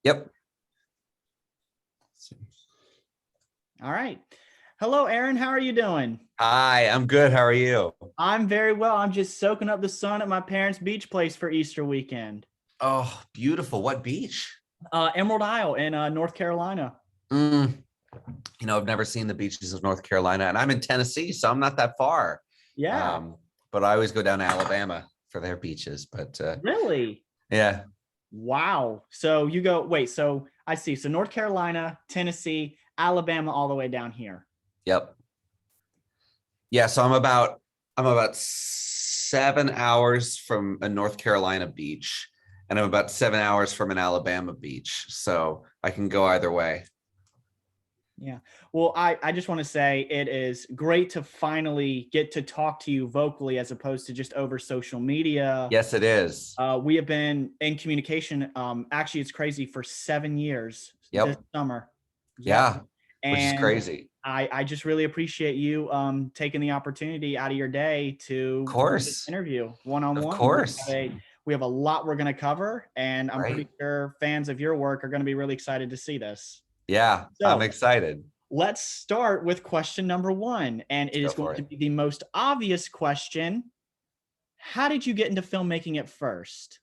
Yep. All right. Hello, Aaron. How are you doing? Hi, I'm good. How are you? I'm very well. I'm just soaking up the sun at my parents' beach place for Easter weekend. Oh, beautiful. What beach? Emerald Isle in North Carolina. Mm, I've never seen the beaches of North Carolina, and I'm in Tennessee, so I'm not that far. Yeah, Um, but I always go down to Alabama for their beaches. But really? yeah, Wow. So you go, wait, so I see. So North Carolina, Tennessee, Alabama, all the way down here. yep. Yeah, so I'm about 7 hours from a North Carolina beach, and I'm about 7 hours from an Alabama beach. So I can go either way. Yeah. Well, I just want to say it is great to finally get to talk to you vocally as opposed to just over social media. Yes, it is. We have been in communication. Actually, it's crazy for 7 years this Yep. summer. Yeah. Yeah, which is And crazy. I just really appreciate you taking the opportunity out of your day Of to do this course. interview one on Of one. course. We have a lot we're going to cover, and I'm pretty Right. sure fans of your work are going to be really excited to see this. Yeah, I'm So excited. let's start with question number one, and it Go is for going to it. be the most obvious question. How did you get into filmmaking at first?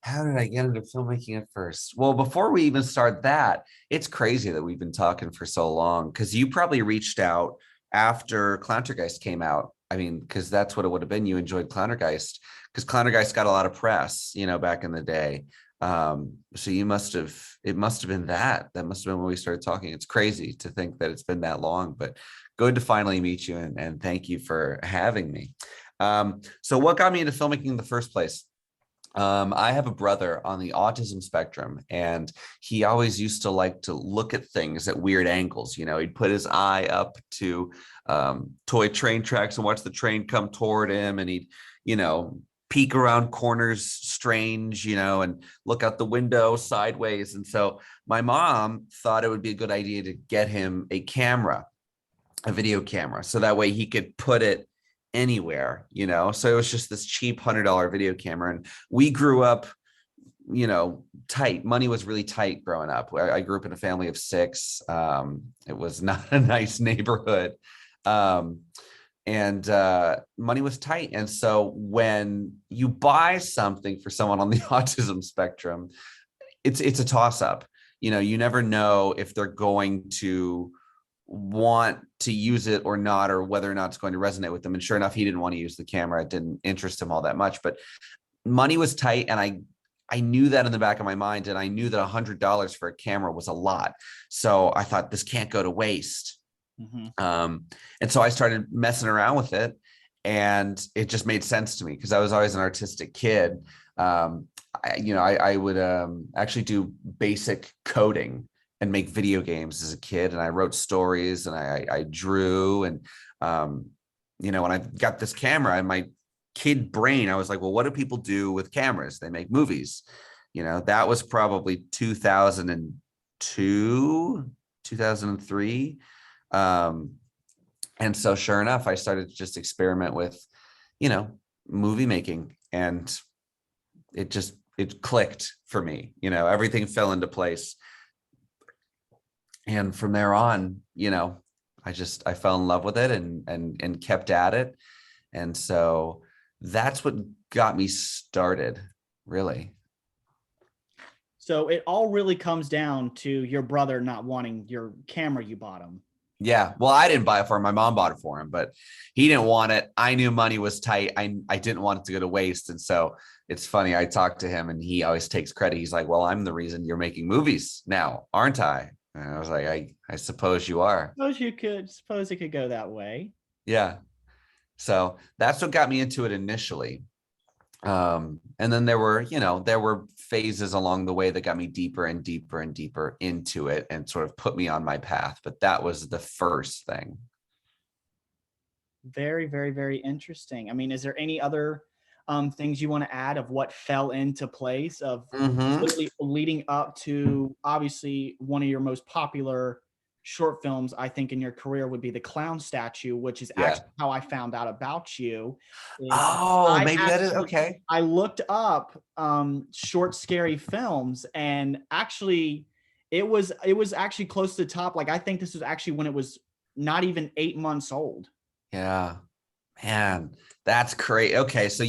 How did I get into filmmaking at first? Well, before we even start that, it's crazy that we've been talking for so long because you probably reached out after Clowntergeist came out. I mean, because that's what it would have been. You enjoyed Clowntergeist because Clowntergeist got a lot of press, back in the day. So it must have been that must have been when we started talking. It's crazy to think that it's been that long, but good to finally meet you and thank you for having me. So what got me into filmmaking in the first place? I have a brother on the autism spectrum, and he always used to like to look at things at weird angles. He'd put his eye up to toy train tracks and watch the train come toward him, and he'd, peek around corners strange, and look out the window sideways. And so my mom thought it would be a good idea to get him a video camera, so that way he could put it anywhere. So it was just this cheap $100 video camera, and we grew up tight. Money was really tight growing up. I grew up in a family of six. It was not a nice neighborhood. And money was tight, and so when you buy something for someone on the autism spectrum, it's a toss up. You never know if they're going to want to use it or not, or whether or not it's going to resonate with them. And sure enough, he didn't want to use the camera. It didn't interest him all that much, but money was tight. And I knew that in the back of my mind. And I knew that $100 for a camera was a lot. So I thought, this can't go to waste. And so I started messing around with it, and it just made sense to me because I was always an artistic kid. I would actually do basic coding and make video games as a kid, and I wrote stories, and I drew, and when I got this camera in my kid brain, I was like, well, what do people do with cameras? They make movies. That was probably 2002, 2003. And so sure enough, I started to just experiment with, movie making, and it clicked for me. Everything fell into place. And from there on, I fell in love with it and kept at it. And so that's what got me started, really. So it all really comes down to your brother not wanting your camera you bought him. Yeah. Well, I didn't buy it for him. My mom bought it for him, but he didn't want it. I knew money was tight. I didn't want it to go to waste. And so it's funny. I talked to him, and he always takes credit. He's like, well, I'm the reason you're making movies now, aren't I? And I was like, I suppose you are. Suppose it could go that way. Yeah. So that's what got me into it initially. And then there were phases along the way that got me deeper and deeper and deeper into it and sort of put me on my path. But that was the first thing. Very, very, very interesting. I mean, is there any other things you want to add of what fell into place of literally leading up to obviously one of your most popular short films, I think, in your career would be the clown statue, which is Yeah. actually how I found out about you. Is Oh, I maybe that is actually okay. I looked up short scary films, and actually it was actually close to the top. Like I think this was actually when it was not even 8 months old. Yeah, man, that's great. Okay, so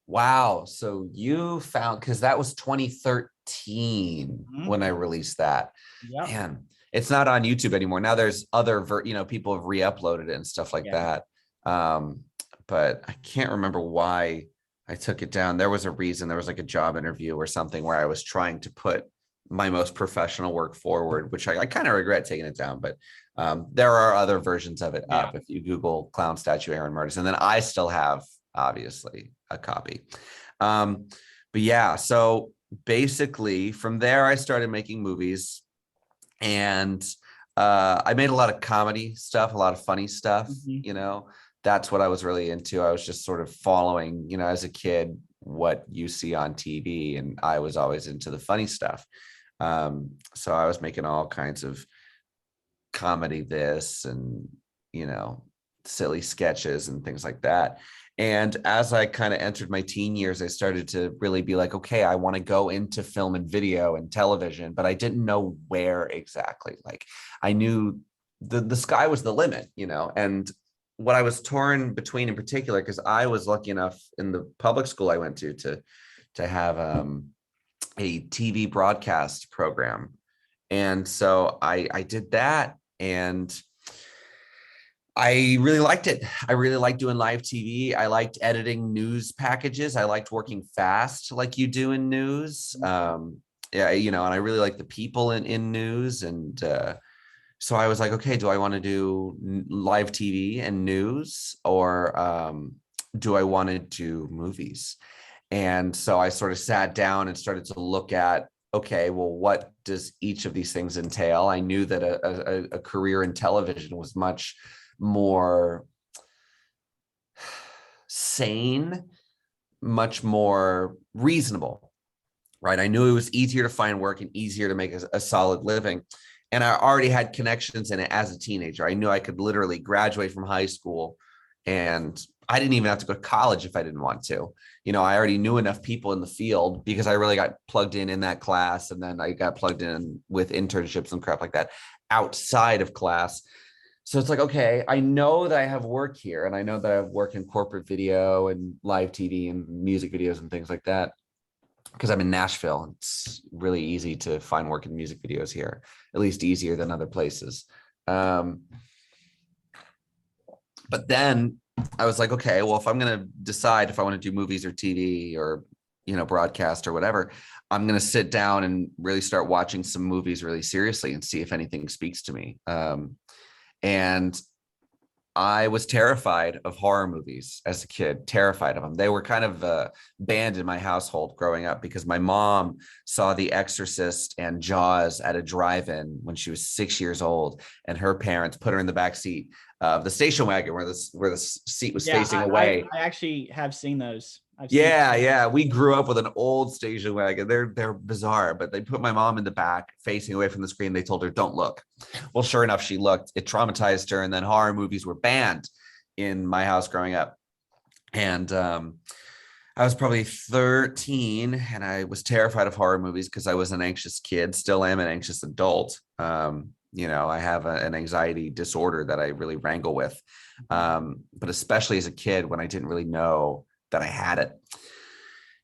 wow. So you found, because that was 2013 Mhm. when I released that. Yep. Man, it's not on YouTube anymore. Now there's other, people have re-uploaded it and stuff like Yeah. that. Um, but I can't remember why I took it down. There was a reason. There was like a job interview or something where I was trying to put my most professional work forward, which I kind of regret taking it down, but there are other versions of it Yeah. up if you Google clown statue Aaron Mirtes, and then I still have obviously a copy. But yeah, so basically from there I started making movies, and I made a lot of comedy stuff, a lot of funny stuff. Mhm. That's what I was really into. I was just sort of following, as a kid, what you see on TV, and I was always into the funny stuff. So I was making all kinds of comedy this and you know silly sketches and things like that. And as I kind of entered my teen years, I started to really be like, okay, I want to go into film and video and television, but I didn't know where exactly. Like I knew the sky was the limit, and what I was torn between in particular, because I was lucky enough in the public school I went to have a TV broadcast program. And so I did that, and I really liked it. I really liked doing live TV. I liked editing news packages. I liked working fast like you do in news. Yeah, and I really like the people in news. And so I was like, okay, do I want to do live TV and news, or do I want to do movies? And so I sort of sat down and started to look at, okay, well, what does each of these things entail? I knew that a career in television was much more sane, much more reasonable, right? I knew it was easier to find work and easier to make a solid living. And I already had connections in it as a teenager. I knew I could literally graduate from high school, and I didn't even have to go to college if I didn't want to. I already knew enough people in the field because I really got plugged in that class. And then I got plugged in with internships and crap like that outside of class. So it's like, okay, I know that I have work here, and I know that I have work in corporate video and live TV and music videos and things like that. Because I'm in Nashville, it's really easy to find work in music videos here, at least easier than other places. But then I was like, okay, well, if I'm going to decide if I want to do movies or TV or, broadcast or whatever, I'm going to sit down and really start watching some movies really seriously and see if anything speaks to me. And I was terrified of horror movies as a kid, terrified of them. They were kind of banned in my household growing up because my mom saw The Exorcist and Jaws at a drive-in when she was 6 years old, and her parents put her in the back seat of the station wagon where the seat was Yeah, facing away. I actually have seen those. I've seen. Yeah. We grew up with an old station wagon. They're bizarre, but they put my mom in the back facing away from the screen. They told her, don't look. Well, sure enough, she looked. It traumatized her. And then horror movies were banned in my house growing up. And I was probably 13, and I was terrified of horror movies because I was an anxious kid, still am an anxious adult. I have an anxiety disorder that I really wrangle with. But especially as a kid when I didn't really know that I had it.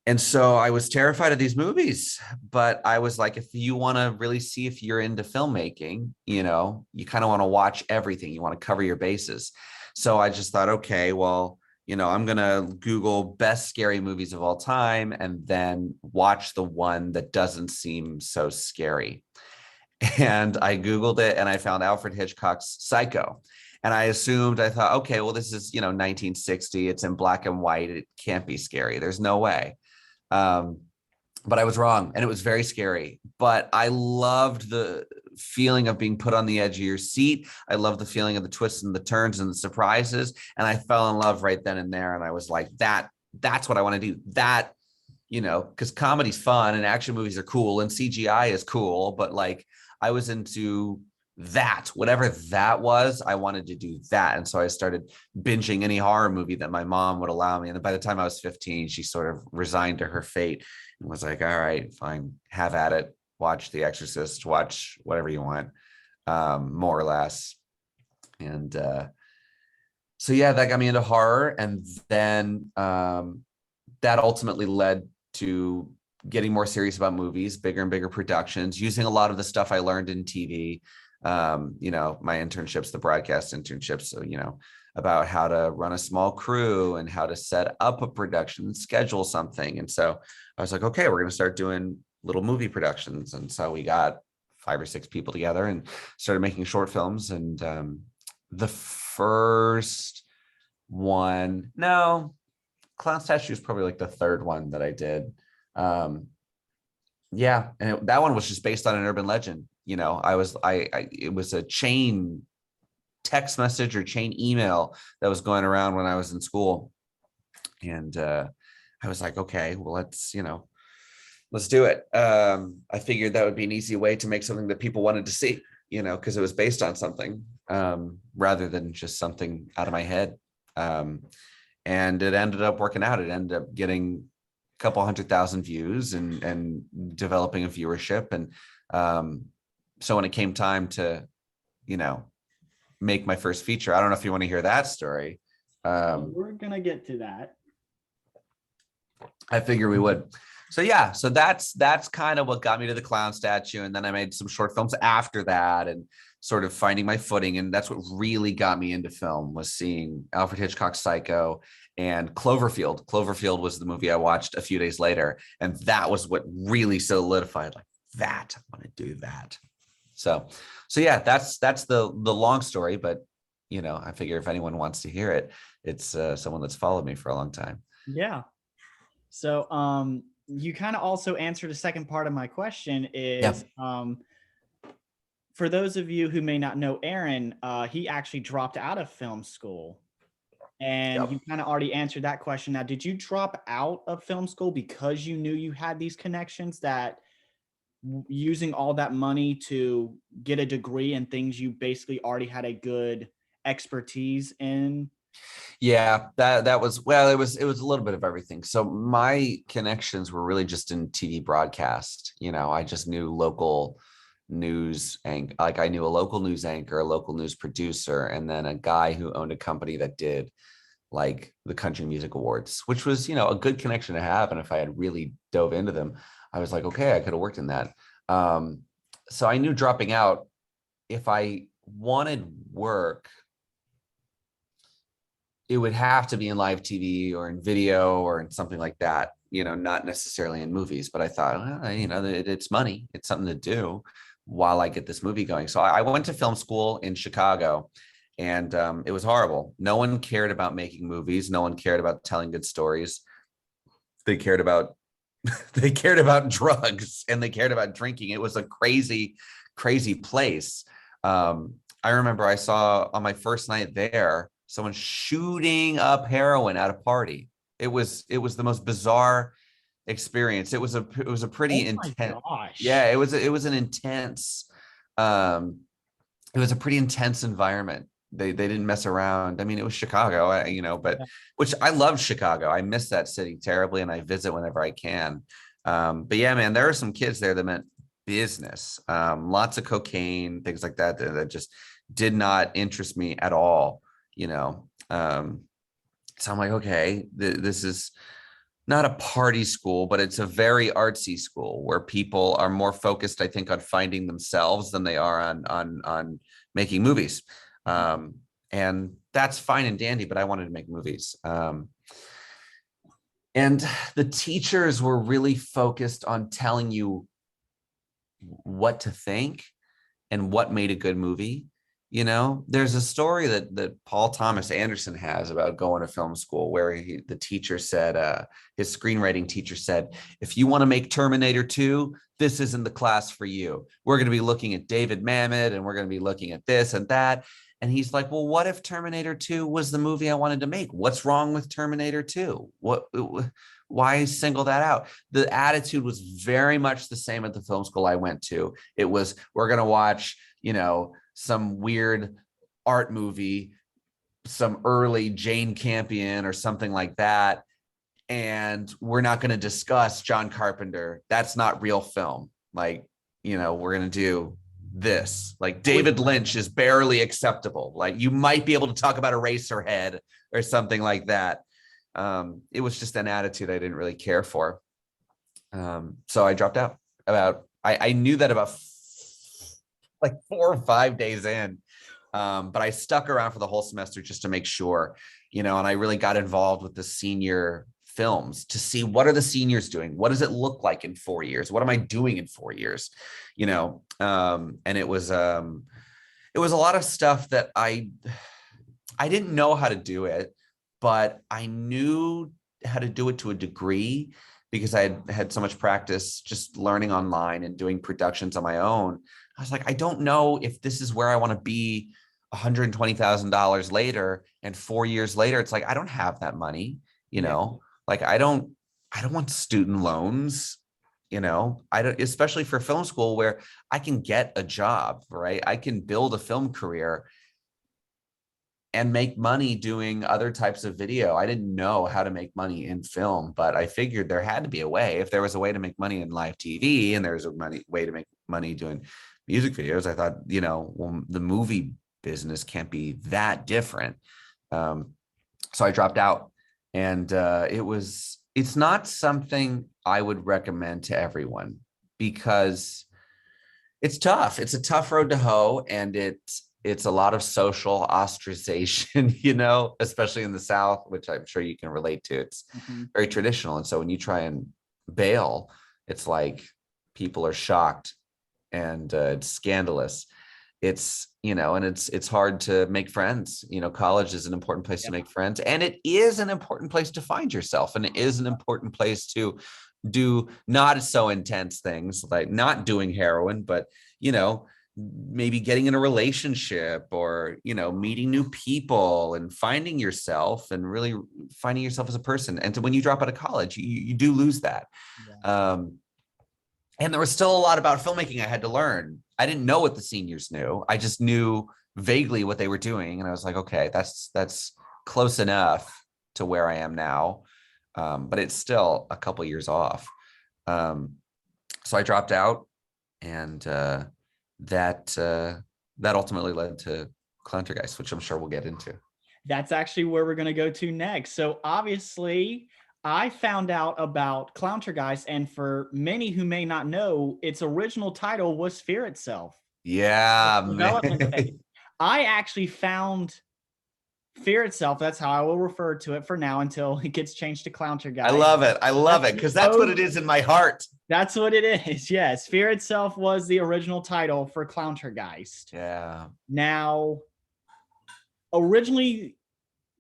And so I was terrified of these movies, but I was like, if you want to really see if you're into filmmaking, you kind of want to watch everything. You want to cover your bases. So I just thought, okay, well, I'm going to Google best scary movies of all time and then watch the one that doesn't seem so scary. And I Googled it and I found Alfred Hitchcock's Psycho. And I thought, okay, well, this is, 1960. It's in black and white. It can't be scary. There's no way. But I was wrong, and it was very scary. But I loved the feeling of being put on the edge of your seat. I loved the feeling of the twists and the turns and the surprises. And I fell in love right then and there. And I was like, that's what I want to do. That, because comedy's fun and action movies are cool and CGI is cool. But like, I was into that, whatever that was, I wanted to do that. And so I started binging any horror movie that my mom would allow me. And by the time I was 15, she sort of resigned to her fate and was like, all right, fine, have at it. Watch The Exorcist, watch whatever you want, more or less. And so, yeah, that got me into horror. And then that ultimately led to getting more serious about movies, bigger and bigger productions, using a lot of the stuff I learned in TV. You know, my internships, the broadcast internships, so, you know, about how to run a small crew and how to set up a production and schedule something. And so I was like, okay, we're going to start doing little movie productions. And so we got 5 or 6 people together and started making short films. And the first one, no, Clown Statue is probably like the third one that I did. Yeah, and that one was just based on an urban legend. You know, it was a chain text message or chain email that was going around when I was in school. And I was like, okay, well, let's do it. I figured that would be an easy way to make something that people wanted to see, you know, because it was based on something rather than just something out of my head. And it ended up working out. It ended up getting a couple 100,000 views and developing a viewership. And so when it came time to, you know, make my first feature, I don't know if you want to hear that story. We're going to get to that. I figure we would. So yeah, so that's kind of what got me to the Clown Statue. And then I made some short films after that and sort of finding my footing. And that's what really got me into film, was seeing Alfred Hitchcock's Psycho and Cloverfield. Cloverfield was the movie I watched a few days later. And that was what really solidified, like, that, I want to do that. So yeah, that's the long story, but you know, I figure if anyone wants to hear it, it's someone that's followed me for a long time. Yeah. So you kind of also answered the second part of my question is, for those of you who may not know Aaron, he actually dropped out of film school. And you kind of already answered that question. Now, did you drop out of film school because you knew you had these connections, that using all that money to get a degree in things you basically already had a good expertise in? Yeah, that was, well, it was a little bit of everything. So my connections were really just in TV broadcast. You know, I just knew local news, and like I knew a local news anchor, a local news producer, and then a guy who owned a company that did like the Country Music Awards, which was, you know, a good connection to have. And if I had really dove into them, I was like, okay, I could have worked in that. So I knew dropping out, if I wanted work, it would have to be in live TV or in video or in something like that, you know, not necessarily in movies. But I thought, well, you know, it's money. It's something to do while I get this movie going. So I went to film school in Chicago, and it was horrible. No one cared about making movies. No one cared about telling good stories. They cared about drugs, and they cared about drinking. It was a crazy, crazy place. I remember I saw on my first night there, someone shooting up heroin at a party. It was the most bizarre experience. It was a pretty intense. Yeah, it was an intense. It was a pretty intense environment. They didn't mess around. I mean, it was Chicago, you know, but which I loved Chicago. I miss that city terribly, and I visit whenever I can. But yeah, man, there are some kids there that meant business. Lots of cocaine, things like that, that just did not interest me at all. You know, so I'm like, okay, this is not a party school, but it's a very artsy school where people are more focused, I think, on finding themselves than they are on making movies. And that's fine and dandy, but I wanted to make movies. And the teachers were really focused on telling you what to think and what made a good movie. You know, there's a story that Paul Thomas Anderson has about going to film school, where the teacher said, his screenwriting teacher said, if you want to make Terminator 2, this isn't the class for you. We're going to be looking at David Mamet, and we're going to be looking at this and that. And he's like, well, what if Terminator 2 was the movie I wanted to make? What's wrong with Terminator 2? Why single that out? The attitude was very much the same at the film school I went to. It was, we're going to watch, you know, some weird art movie, some early Jane Campion or something like that. And we're not going to discuss John Carpenter. That's not real film. Like, you know, we're going to do this. Like David Lynch is barely acceptable. Like you might be able to talk about Eraserhead or something like that. It was just an attitude I didn't really care for. So I dropped out I knew that about like 4 or 5 days in. But I stuck around for the whole semester just to make sure, you know, and I really got involved with the senior films to see what are the seniors doing? What does it look like in 4 years? What am I doing in 4 years? You know, and it was a lot of stuff that I didn't know how to do it, but I knew how to do it to a degree because I had so much practice just learning online and doing productions on my own. I was like, I don't know if this is where I want to be $120,000 later, and 4 years later, it's like, I don't have that money, you know, like, I don't want student loans, you know, I don't, especially for film school where I can get a job, right? I can build a film career and make money doing other types of video. I didn't know how to make money in film, but I figured there had to be a way. If there was a way to make money in live TV and there's a way to make money doing music videos, I thought, you know, well, the movie business can't be that different. So I dropped out, and it's not something I would recommend to everyone because it's tough. It's a tough road to hoe, and it's a lot of social ostracization, you know, especially in the South, which I'm sure you can relate to. It's very traditional. And so when you try and bail, it's like people are shocked and it's scandalous. It's, you know, and it's hard to make friends. You know, college is an important place to make friends, and it is an important place to find yourself. And it is an important place to do not so intense things, like not doing heroin, but, you know, maybe getting in a relationship, or, you know, meeting new people and finding yourself and really finding yourself as a person. And so when you drop out of college, you do lose that. And there was still a lot about filmmaking I had to learn. I didn't know what the seniors knew. I just knew vaguely what they were doing. And I was like, okay, that's close enough to where I am now. But it's still a couple years off. So I dropped out, and that ultimately led to Clowntergeist, which I'm sure we'll get into. That's actually where we're going to go to next. So obviously, I found out about Clowntergeist, and for many who may not know, its original title was Fear Itself. Yeah, Development phase. man. I actually found Fear Itself. That's how I will refer to it for now until it gets changed to Clowntergeist. I love it. I love it because that's what it is in my heart. That's what it is. Yes. Fear Itself was the original title for Clowntergeist. Yeah. Now, originally,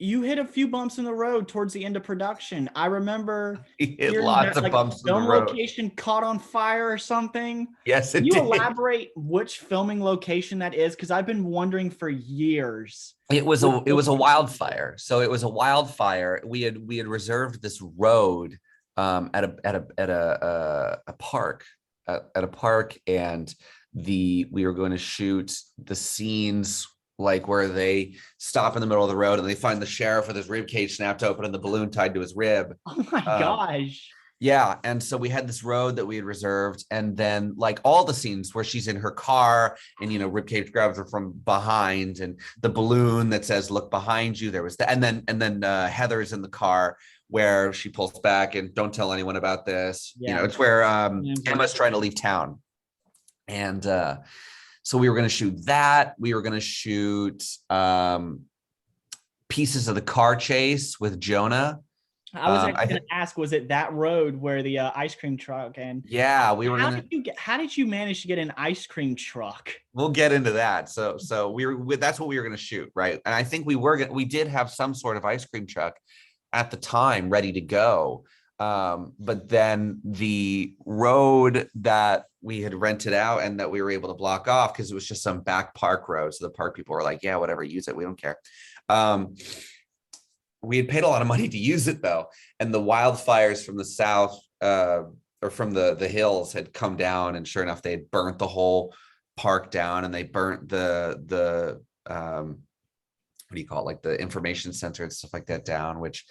you hit a few bumps in the road towards the end of production. I remember lots of bumps in the road. Location caught on fire or something. Yes, it Can you did. elaborate which filming location that is? Because I've been wondering for years. It was a wildfire. So it was a wildfire. We had reserved this road at a park, and we were going to shoot the scenes like where they stop in the middle of the road and they find the sheriff with his rib cage snapped open and the balloon tied to his rib. Oh my gosh. Yeah. And so we had this road that we had reserved. And then like all the scenes where she's in her car and, you know, ribcage grabs her from behind, and the balloon that says, look behind you. There was that. And then Heather's in the car where she pulls back and don't tell anyone about this. Yeah. You know, it's where Emma's trying to leave town. And so we were going to shoot that. We were going to shoot pieces of the car chase with Jonah. I was actually going to ask, was it that road where the ice cream truck and yeah, we were how did you manage to get an ice cream truck? We'll get into that. So that's what we were going to shoot. Right. And I think we did have some sort of ice cream truck at the time ready to go. But then the road that we had rented out and that we were able to block off, because it was just some back park road. So the park people were like, yeah, whatever, use it. We don't care. We had paid a lot of money to use it though. And the wildfires from the south or from the hills had come down, and sure enough, they had burnt the whole park down and they burnt the what do you call it, like the information center and stuff like that down, which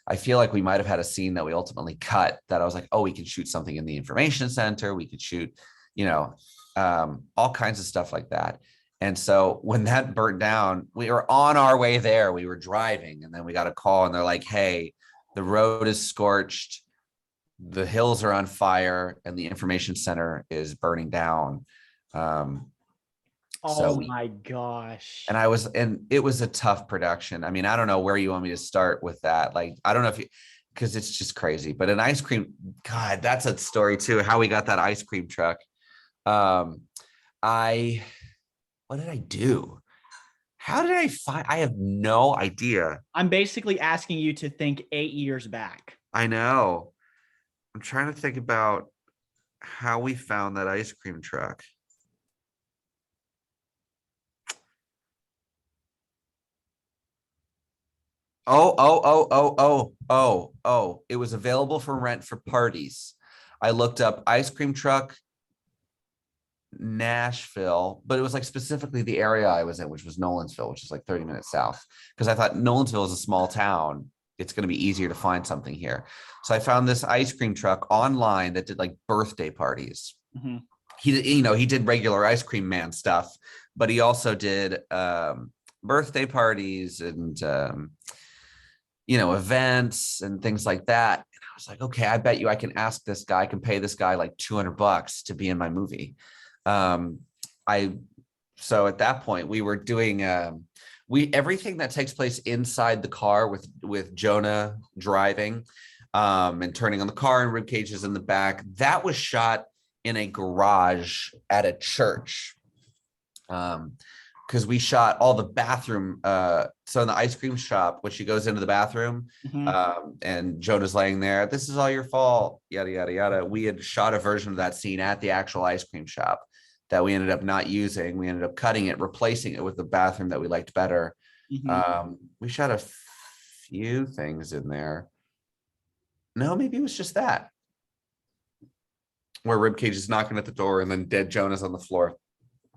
I feel like we might have had a scene that we ultimately cut that I was like, oh, we can shoot something in the information center. We could shoot, all kinds of stuff like that. And so when that burnt down, we were on our way there. We were driving and then we got a call and they're like, hey, the road is scorched. The hills are on fire and the information center is burning down. My gosh. And it was a tough production. I mean, I don't know where you want me to start with that. Like, I don't know because it's just crazy, but an ice cream, God, that's a story too, how we got that ice cream truck. What did I do? How did I have no idea. I'm basically asking you to think 8 years back. I know. I'm trying to think about how we found that ice cream truck. Oh. It was available for rent for parties. I looked up ice cream truck, Nashville, but it was like specifically the area I was in, which was Nolensville, which is like 30 minutes south. Because I thought Nolensville is a small town. It's going to be easier to find something here. So I found this ice cream truck online that did like birthday parties. Mm-hmm. He did regular ice cream man stuff, but he also did birthday parties and events and things like that. And I was like, okay, I bet you I can ask this guy, I can pay this guy like $200 to be in my movie. So at that point we were doing everything that takes place inside the car with Jonah driving and turning on the car and rib cages in the back, that was shot in a garage at a church. Because we shot all the bathroom. So in the ice cream shop, when she goes into the bathroom, mm-hmm. And Jonah's laying there, this is all your fault, yada, yada, yada. We had shot a version of that scene at the actual ice cream shop that we ended up not using. We ended up cutting it, replacing it with the bathroom that we liked better. Mm-hmm. We shot a few things in there. No, maybe it was just that. Where Ribcage is knocking at the door and then dead Jonah's on the floor.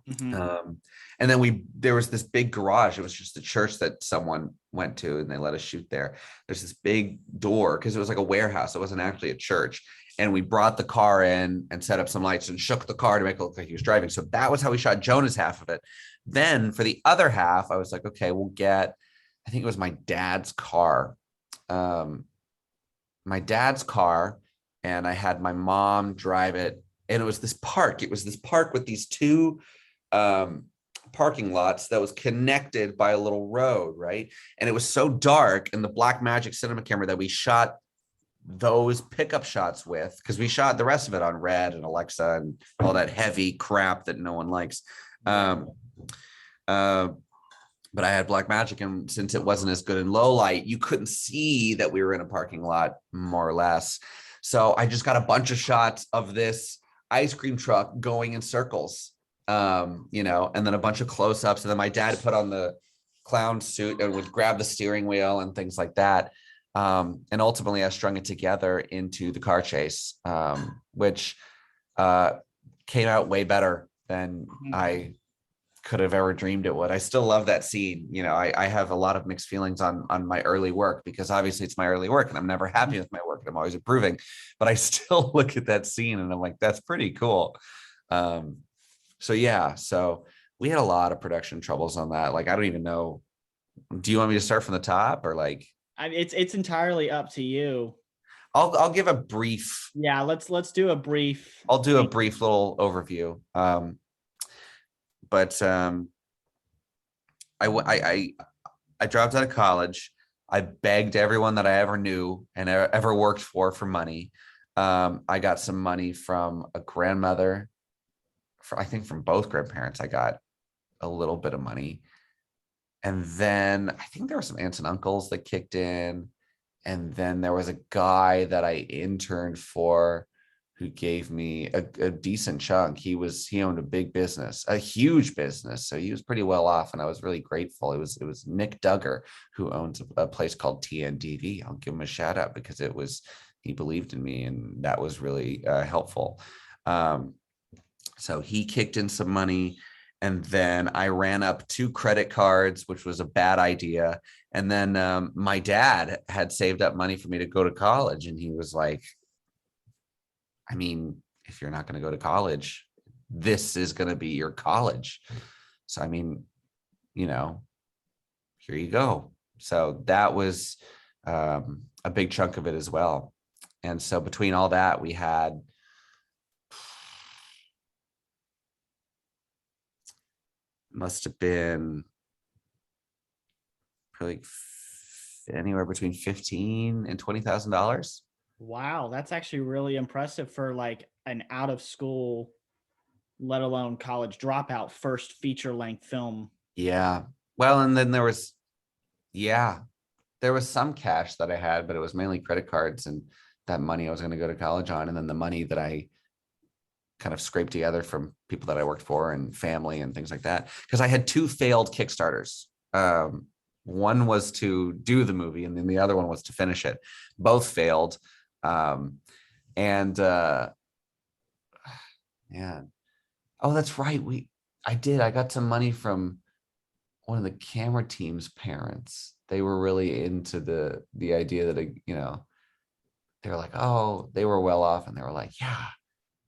Mm-hmm. And then there was this big garage. It was just a church that someone went to and they let us shoot there. There's this big door because it was like a warehouse. It wasn't actually a church. And we brought the car in and set up some lights and shook the car to make it look like he was driving. So that was how we shot Jonah's half of it. Then for the other half, I was like, okay, we'll get, I think it was my dad's car. And I had my mom drive it. And it was this park. It was this park with these two parking lots that was connected by a little road, right? And it was so dark in the Blackmagic cinema camera that we shot those pickup shots with, because we shot the rest of it on Red and Alexa and all that heavy crap that no one likes. But I had Blackmagic, and since it wasn't as good in low light, you couldn't see that we were in a parking lot, more or less. So I just got a bunch of shots of this ice cream truck going in circles, and then a bunch of close-ups. And then my dad put on the clown suit and would grab the steering wheel and things like that. And ultimately I strung it together into the car chase, which came out way better than I could have ever dreamed it would. I still love that scene. I have a lot of mixed feelings on my early work, because obviously it's my early work and I'm never happy with my work and I'm always improving, but I still look at that scene and I'm like, that's pretty cool. So we had a lot of production troubles on that. Like, I don't even know. Do you want me to start from the top or like? It's entirely up to you. I'll give a brief. Yeah, let's do a brief. I'll do a brief little overview. But I dropped out of college. I begged everyone that I ever knew and ever worked for money. I got some money from a grandmother. I think from both grandparents, I got a little bit of money. And then I think there were some aunts and uncles that kicked in. And then there was a guy that I interned for who gave me a decent chunk. He owned a big business, a huge business. So he was pretty well off and I was really grateful. It was Nick Duggar, who owns a place called TNDV. I'll give him a shout out because he believed in me and that was really helpful. So he kicked in some money, and then I ran up 2 credit cards, which was a bad idea. And then my dad had saved up money for me to go to college, and he was like, I mean, if you're not going to go to college, this is going to be your college. So, I mean, you know, here you go. So that was a big chunk of it as well. And so between all that, we had must have been probably anywhere between $15,000 and $20,000. Wow, that's actually really impressive for like an out of school, let alone college dropout first feature length film. Yeah. Well, and then there was some cash that I had, but it was mainly credit cards and that money I was going to go to college on. And then the money that I kind of scraped together from people that I worked for and family and things like that. Because I had 2 failed Kickstarters. One was to do the movie, and then the other one was to finish it. Both failed. Man. Oh, that's right. I got some money from one of the camera team's parents. They were really into the idea that, they were like, oh, they were well off, and they were like, yeah,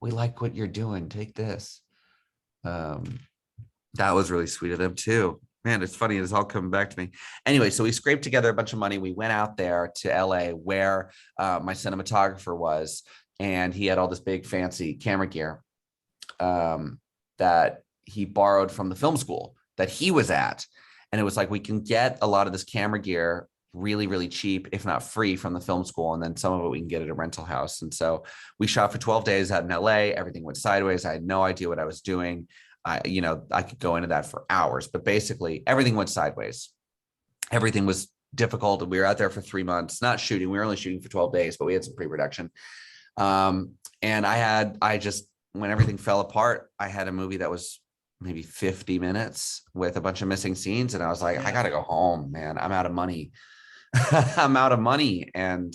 we like what you're doing. Take this. That was really sweet of them too. Man, it's funny. It's all coming back to me. Anyway, so we scraped together a bunch of money. We went out there to LA where my cinematographer was, and he had all this big fancy camera gear that he borrowed from the film school that he was at. And it was like, we can get a lot of this camera gear really, really cheap, if not free, from the film school. And then some of it we can get at a rental house. And so we shot for 12 days out in LA. Everything went sideways. I had no idea what I was doing. I could go into that for hours, but basically everything went sideways. Everything was difficult. We were out there for 3 months, not shooting. We were only shooting for 12 days, but we had some pre-production. And when everything fell apart, I had a movie that was maybe 50 minutes with a bunch of missing scenes. And I was like, I got to go home, man. I'm out of money. I'm out of money. And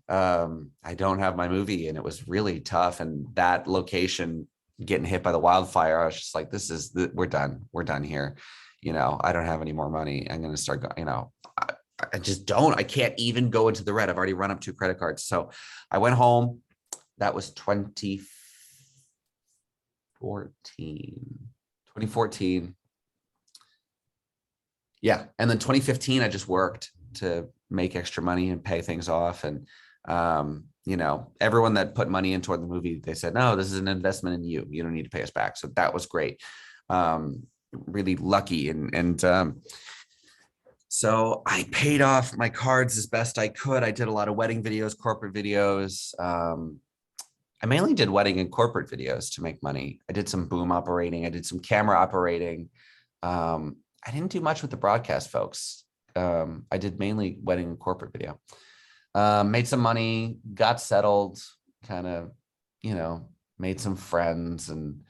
I don't have my movie. And it was really tough. And that location getting hit by the wildfire, I was just like, we're done. We're done here. I don't have any more money. I'm going to start going, I just don't. I can't even go into the red. I've already run up 2 credit cards. So I went home. That was 2014. Yeah. And then 2015, I just worked to make extra money and pay things off. And, everyone that put money in toward the movie, they said, no, this is an investment in you. You don't need to pay us back. So that was great. Really lucky. And so I paid off my cards as best I could. I did a lot of wedding videos, corporate videos. I mainly did wedding and corporate videos to make money. I did some boom operating. I did some camera operating. I didn't do much with the broadcast folks. I did mainly wedding and corporate video. Made some money, got settled, kind of, made some friends and,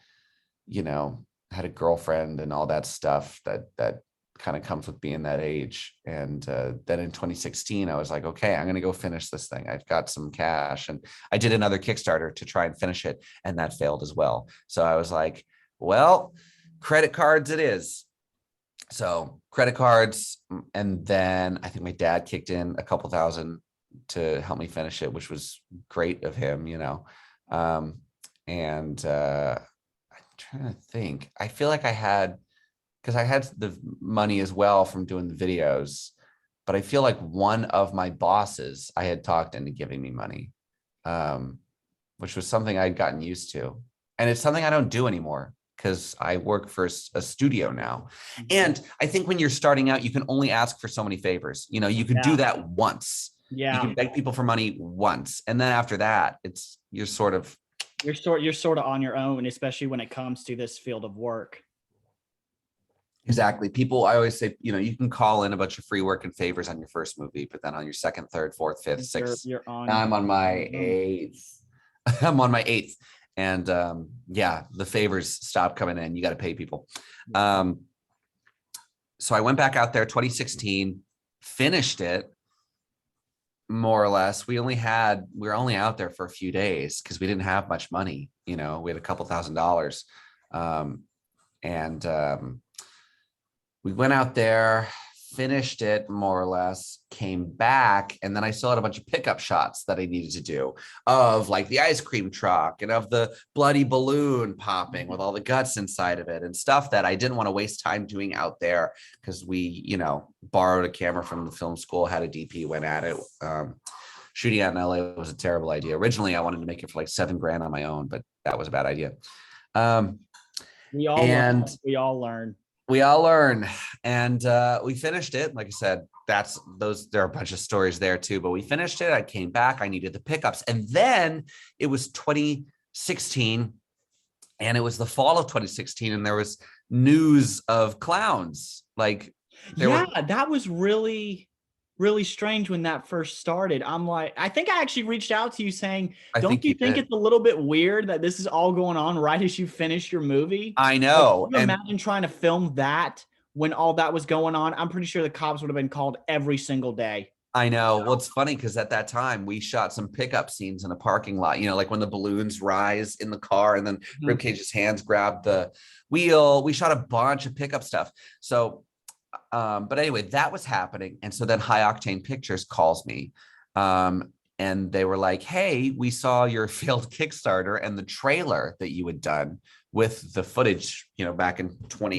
had a girlfriend and all that stuff that kind of comes with being that age. And then in 2016, I was like, okay, I'm going to go finish this thing. I've got some cash, and I did another Kickstarter to try and finish it, and that failed as well. So I was like, well, credit cards it is. So credit cards. And then I think my dad kicked in a couple thousand to help me finish it, which was great of him, I'm trying to think. I feel like because I had the money as well from doing the videos, but I feel like one of my bosses I had talked into giving me money, which was something I'd gotten used to. And it's something I don't do anymore because I work for a studio now. And I think when you're starting out, you can only ask for so many favors. You can do that once. Yeah. You can beg people for money once. And then after that, you're sort of on your own, especially when it comes to this field of work. Exactly. People, I always say, you can call in a bunch of free work and favors on your first movie, but then on your second, third, fourth, fifth, sixth, you're on. I'm on my 8th. I'm on my 8th. And the favors stop coming in. You got to pay people. So I went back out there 2016, finished it more or less. We were only out there for a few days because we didn't have much money. you know, we had a couple $1,000. And we went out there, finished it more or less, came back, and then I still had a bunch of pickup shots that I needed to do of like the ice cream truck and of the bloody balloon popping with all the guts inside of it and stuff that I didn't want to waste time doing out there, because we, you know, borrowed a camera from the film school, had a DP, went at it. Shooting out in LA was a terrible idea. Originally, I wanted to make it for like $7,000 on my own, but that was a bad idea. We all learn. We all learn, and we finished it. Like I said, there are a bunch of stories there too, but we finished it. I came back, I needed the pickups, and then it was 2016, and it was the fall of 2016, and there was news of clowns. Like, that was really strange when that first started. I'm like, I think I actually reached out to you saying, don't you think it's a little bit weird that this is all going on right as you finish your movie? I know. Like, can you imagine trying to film that when all that was going on? I'm pretty sure the cops would have been called every single day. I know. Well, it's funny because at that time we shot some pickup scenes in a parking lot, you know, like when the balloons rise in the car and then Ribcage's hands grab the wheel. We shot a bunch of pickup stuff. So but anyway, that was happening. And so then High Octane Pictures calls me. And they were like, hey, we saw your failed Kickstarter and the trailer that you had done with the footage, you know, back in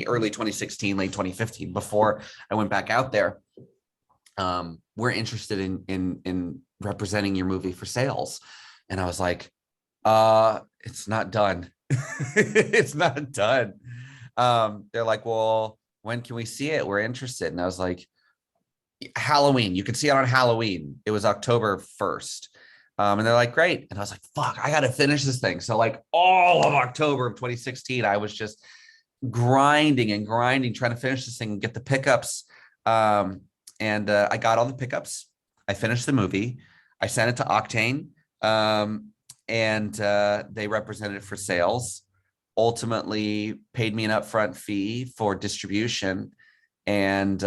early 2016, late 2015, before I went back out there. We're interested in representing your movie for sales. And I was like, it's not done. It's not done. They're like, well, when can we see it? We're interested. And I was like, Halloween. You can see it on Halloween. It was October 1st. And they're like, great. And I was like, fuck, I got to finish this thing. So like all of October of 2016, I was just grinding, trying to finish this thing and get the pickups. And I got all the pickups. I finished the movie. I sent it to Octane. And they represented it for sales. Ultimately paid me an upfront fee for distribution, and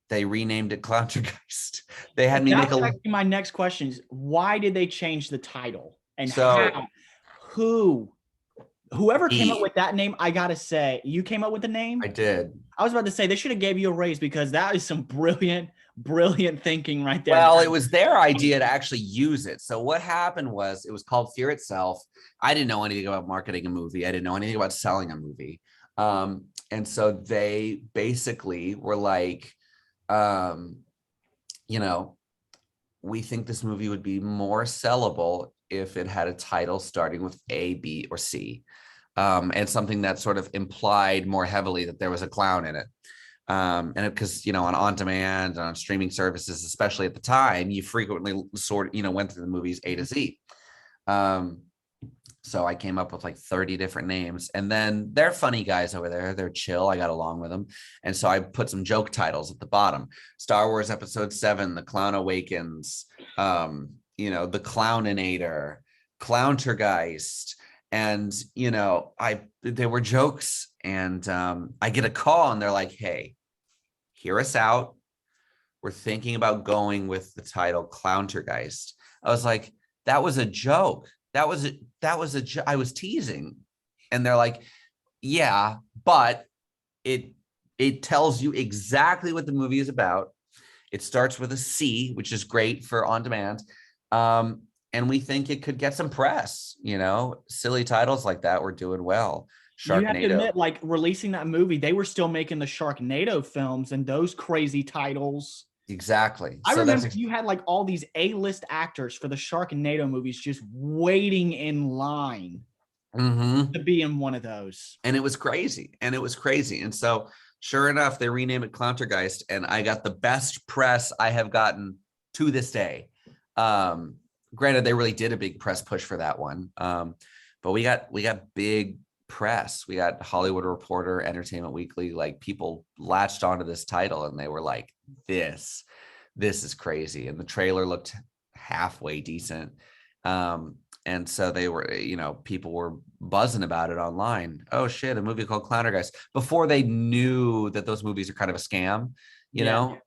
they renamed it Clowntergeist. They had me make my next question is, why did they change the title? And so, whoever came up with that name, I gotta say, you came up with the name? I did. I was about to say they should have gave you a raise, because that is some brilliant thinking right there. Well, it was their idea to actually use it. So what happened was, it was called Fear Itself. I didn't know anything about marketing a movie. I didn't know anything about selling a movie. And so they basically were like, you know, we think this movie would be more sellable if it had a title starting with A, B, or C. And something that sort of implied more heavily that there was a clown in it. And because, you know, on demand and on streaming services, especially at the time, you frequently went through the movies A to Z. So I came up with like 30 different names, and then they're funny guys over there. They're chill. I got along with them. And so I put some joke titles at the bottom: Star Wars Episode 7, The Clown Awakens, you know, The Clowninator, Clowntergeist. And, you know, they were jokes. And I get a call and they're like, hey, hear us out. We're thinking about going with the title Clowntergeist. I was like, that was a joke. I was teasing. And they're like, yeah, but it tells you exactly what the movie is about. It starts with a C, which is great for on demand. And we think it could get some press, you know, silly titles like that were doing well. Sharknado. You have to admit, like, releasing that movie, they were still making the Sharknado films and those crazy titles. Exactly. I remember you had like all these A-list actors for the Sharknado movies just waiting in line to be in one of those. And it was crazy. And so sure enough, they renamed it Clowntergeist, and I got the best press I have gotten to this day. Granted, they really did a big press push for that one. But we got big press. We got Hollywood Reporter, Entertainment Weekly, like people latched onto this title and they were like, this is crazy. And the trailer looked halfway decent. And so they were, you know, people were buzzing about it online. Oh shit, a movie called Clowntergeist, before they knew that those movies are kind of a scam, you know?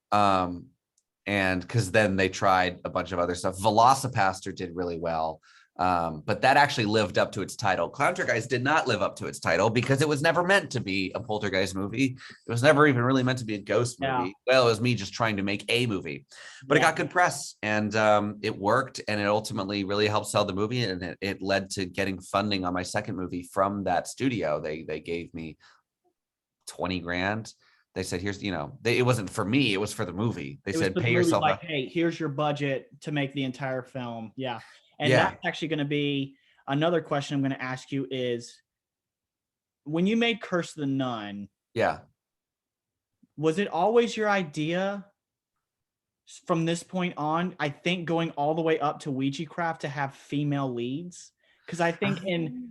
And because then they tried a bunch of other stuff. Velocipaster did really well. But that actually lived up to its title. Clowntergeist did not live up to its title because it was never meant to be a poltergeist movie. It was never even really meant to be a ghost movie. Well, it was me just trying to make a movie, but it got good press, and it worked, and it ultimately really helped sell the movie, and it led to getting funding on my second movie from that studio. They gave me 20 grand. They said, here's, it wasn't for me, it was for the movie. They said, pay yourself like, hey, here's your budget to make the entire film. Yeah. And that's actually going to be another question I'm going to ask you is, when you made Curse of the Nun, was it always your idea from this point on, I think going all the way up to Ouija Craft, to have female leads? Because I think in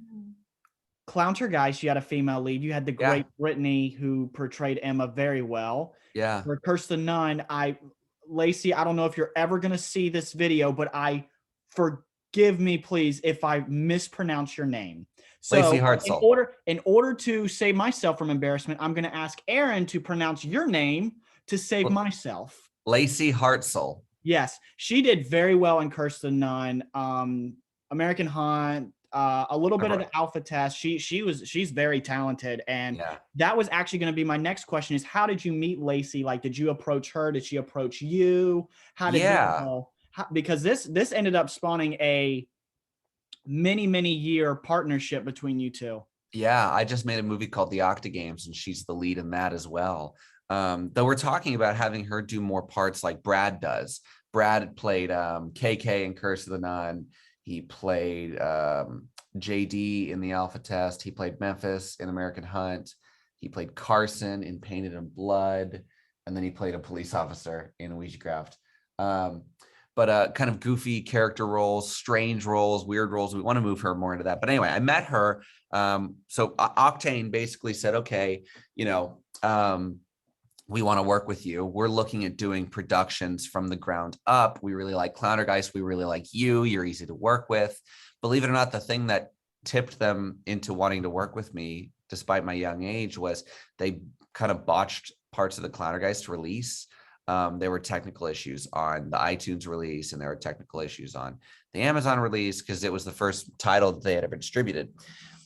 Clowntergeist, you had a female lead. You had the great Brittany, who portrayed Emma very well. Yeah. For Curse of the Nun, Lacey, I don't know if you're ever going to see this video, but forgive me, please, if I mispronounce your name. So Lacey Hartzell. In order to save myself from embarrassment, I'm going to ask Aaron to pronounce your name to save myself. Lacey Hartzell. Yes, she did very well in Curse of the Nun, American Hunt, a little bit of the Alpha Test. She's very talented, and that was actually going to be my next question: is how did you meet Lacey? Like, did you approach her? Did she approach you? How did you know? Because this ended up spawning a many year partnership between you two. Yeah, I just made a movie called The Octagames, and she's the lead in that as well. Though we're talking about having her do more parts like Brad does. Brad played KK in Curse of the Nun. He played JD in the Alpha Test. He played Memphis in American Hunt. He played Carson in Painted in Blood. And then he played a police officer in Ouija Craft. But kind of goofy character roles, strange roles, weird roles. We want to move her more into that. But anyway, I met her. So Octane basically said, okay, we want to work with you. We're looking at doing productions from the ground up. We really like Clowntergeist. We really like you. You're easy to work with. Believe it or not, the thing that tipped them into wanting to work with me, despite my young age, was they kind of botched parts of the Clowntergeist release. There were technical issues on the iTunes release, and there were technical issues on the Amazon release because it was the first title that they had ever distributed.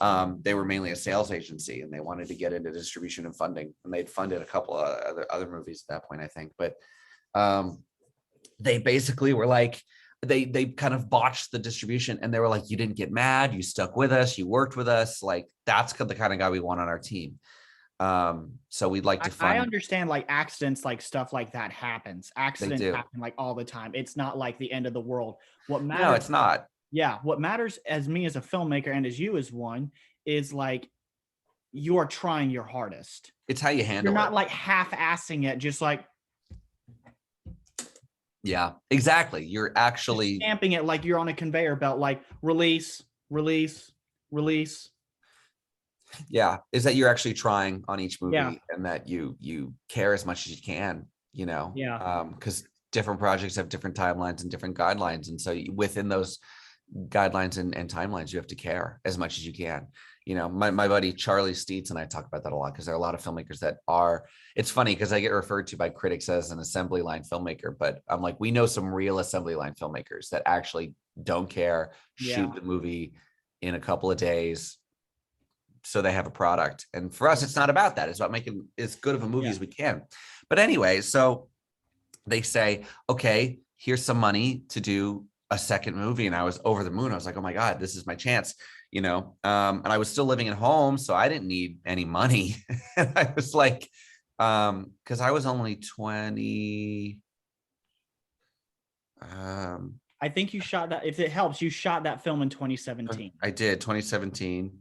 They were mainly a sales agency, and they wanted to get into distribution and funding, and they'd funded a couple of other movies at that point, I think. But they basically were like, they kind of botched the distribution, and they were like, you didn't get mad, you stuck with us, you worked with us. Like, that's the kind of guy we want on our team. So we'd like to fund. I understand, like, accidents, like stuff like that happens. Accidents happen like all the time. It's not like the end of the world. What matters? No, it's not. Yeah, what matters as me as a filmmaker and as you as one is, like, you are trying your hardest. It's how you handle it. You're not like half-assing it, just like. Yeah, exactly. You're actually stamping it like you're on a conveyor belt, like release, release, release. Yeah, is that you're actually trying on each movie, and that you care as much as you can, because different projects have different timelines and different guidelines, and so within those guidelines and timelines, you have to care as much as you can. My buddy Charlie Steets and I talk about that a lot, because there are a lot of filmmakers that are. It's funny because I get referred to by critics as an assembly line filmmaker, but I'm like, we know some real assembly line filmmakers that actually don't care, shoot the movie in a couple of days, so they have a product. And for us, it's not about that. It's about making as good of a movie as we can. But anyway, so they say, okay, here's some money to do a second movie. And I was over the moon. I was like, oh my God, this is my chance, and I was still living at home, so I didn't need any money. And I was like, because I was only 20. I think you shot that, if it helps, you shot that film in 2017. I did, 2017.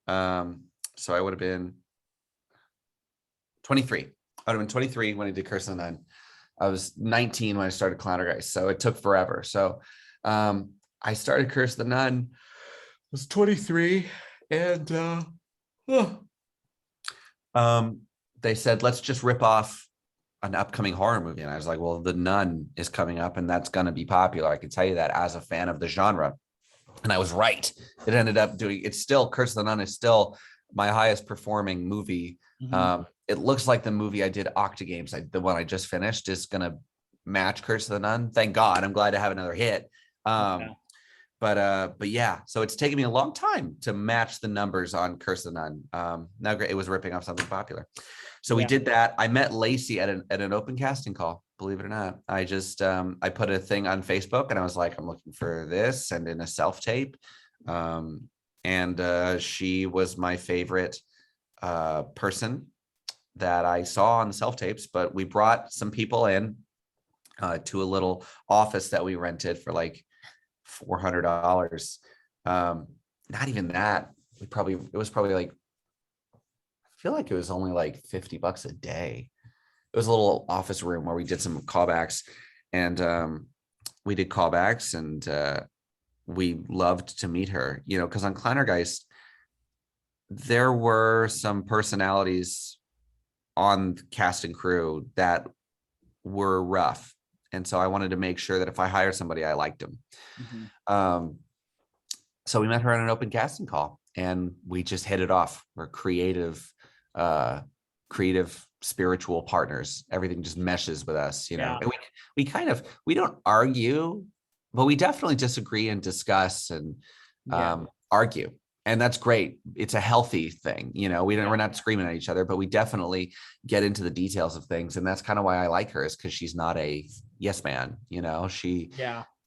So I would have been 23. I would have been 23 when I did Curse of the Nun. I was 19 when I started Clowntergeist, so it took forever. So I started Curse of the Nun, was 23, and they said, let's just rip off an upcoming horror movie. And I was like, well, The Nun is coming up, and that's going to be popular. I can tell you that as a fan of the genre. And I was right. It ended up it's still, Curse of the Nun is still my highest performing movie. Mm-hmm. It looks like the movie I did, Octagames, the one I just finished, is going to match Curse of the Nun. Thank God. I'm glad to have another hit. but yeah, so it's taken me a long time to match the numbers on Curse of the Nun. Now it was ripping off something popular. So we did that. I met Lacey at an open casting call, believe it or not. I just I put a thing on Facebook and I was like, I'm looking for this, and in a self-tape. And she was my favorite person that I saw on the self-tapes, but we brought some people in to a little office that we rented for like $400. Not even that. It was probably like, I feel like it was only like $50 a day. It was a little office room where we did some callbacks, and we did callbacks, and we loved to meet her, because on Clowntergeist, there were some personalities on the cast and crew that were rough. And so I wanted to make sure that if I hire somebody, I liked them. So we met her on an open casting call, and we just hit it off. We're creative, spiritual partners. Everything just meshes with us, And we don't argue, but we definitely disagree and discuss and argue. And that's great. It's a healthy thing. We're not screaming at each other, but we definitely get into the details of things. And that's kind of why I like her, is because she's not a yes man.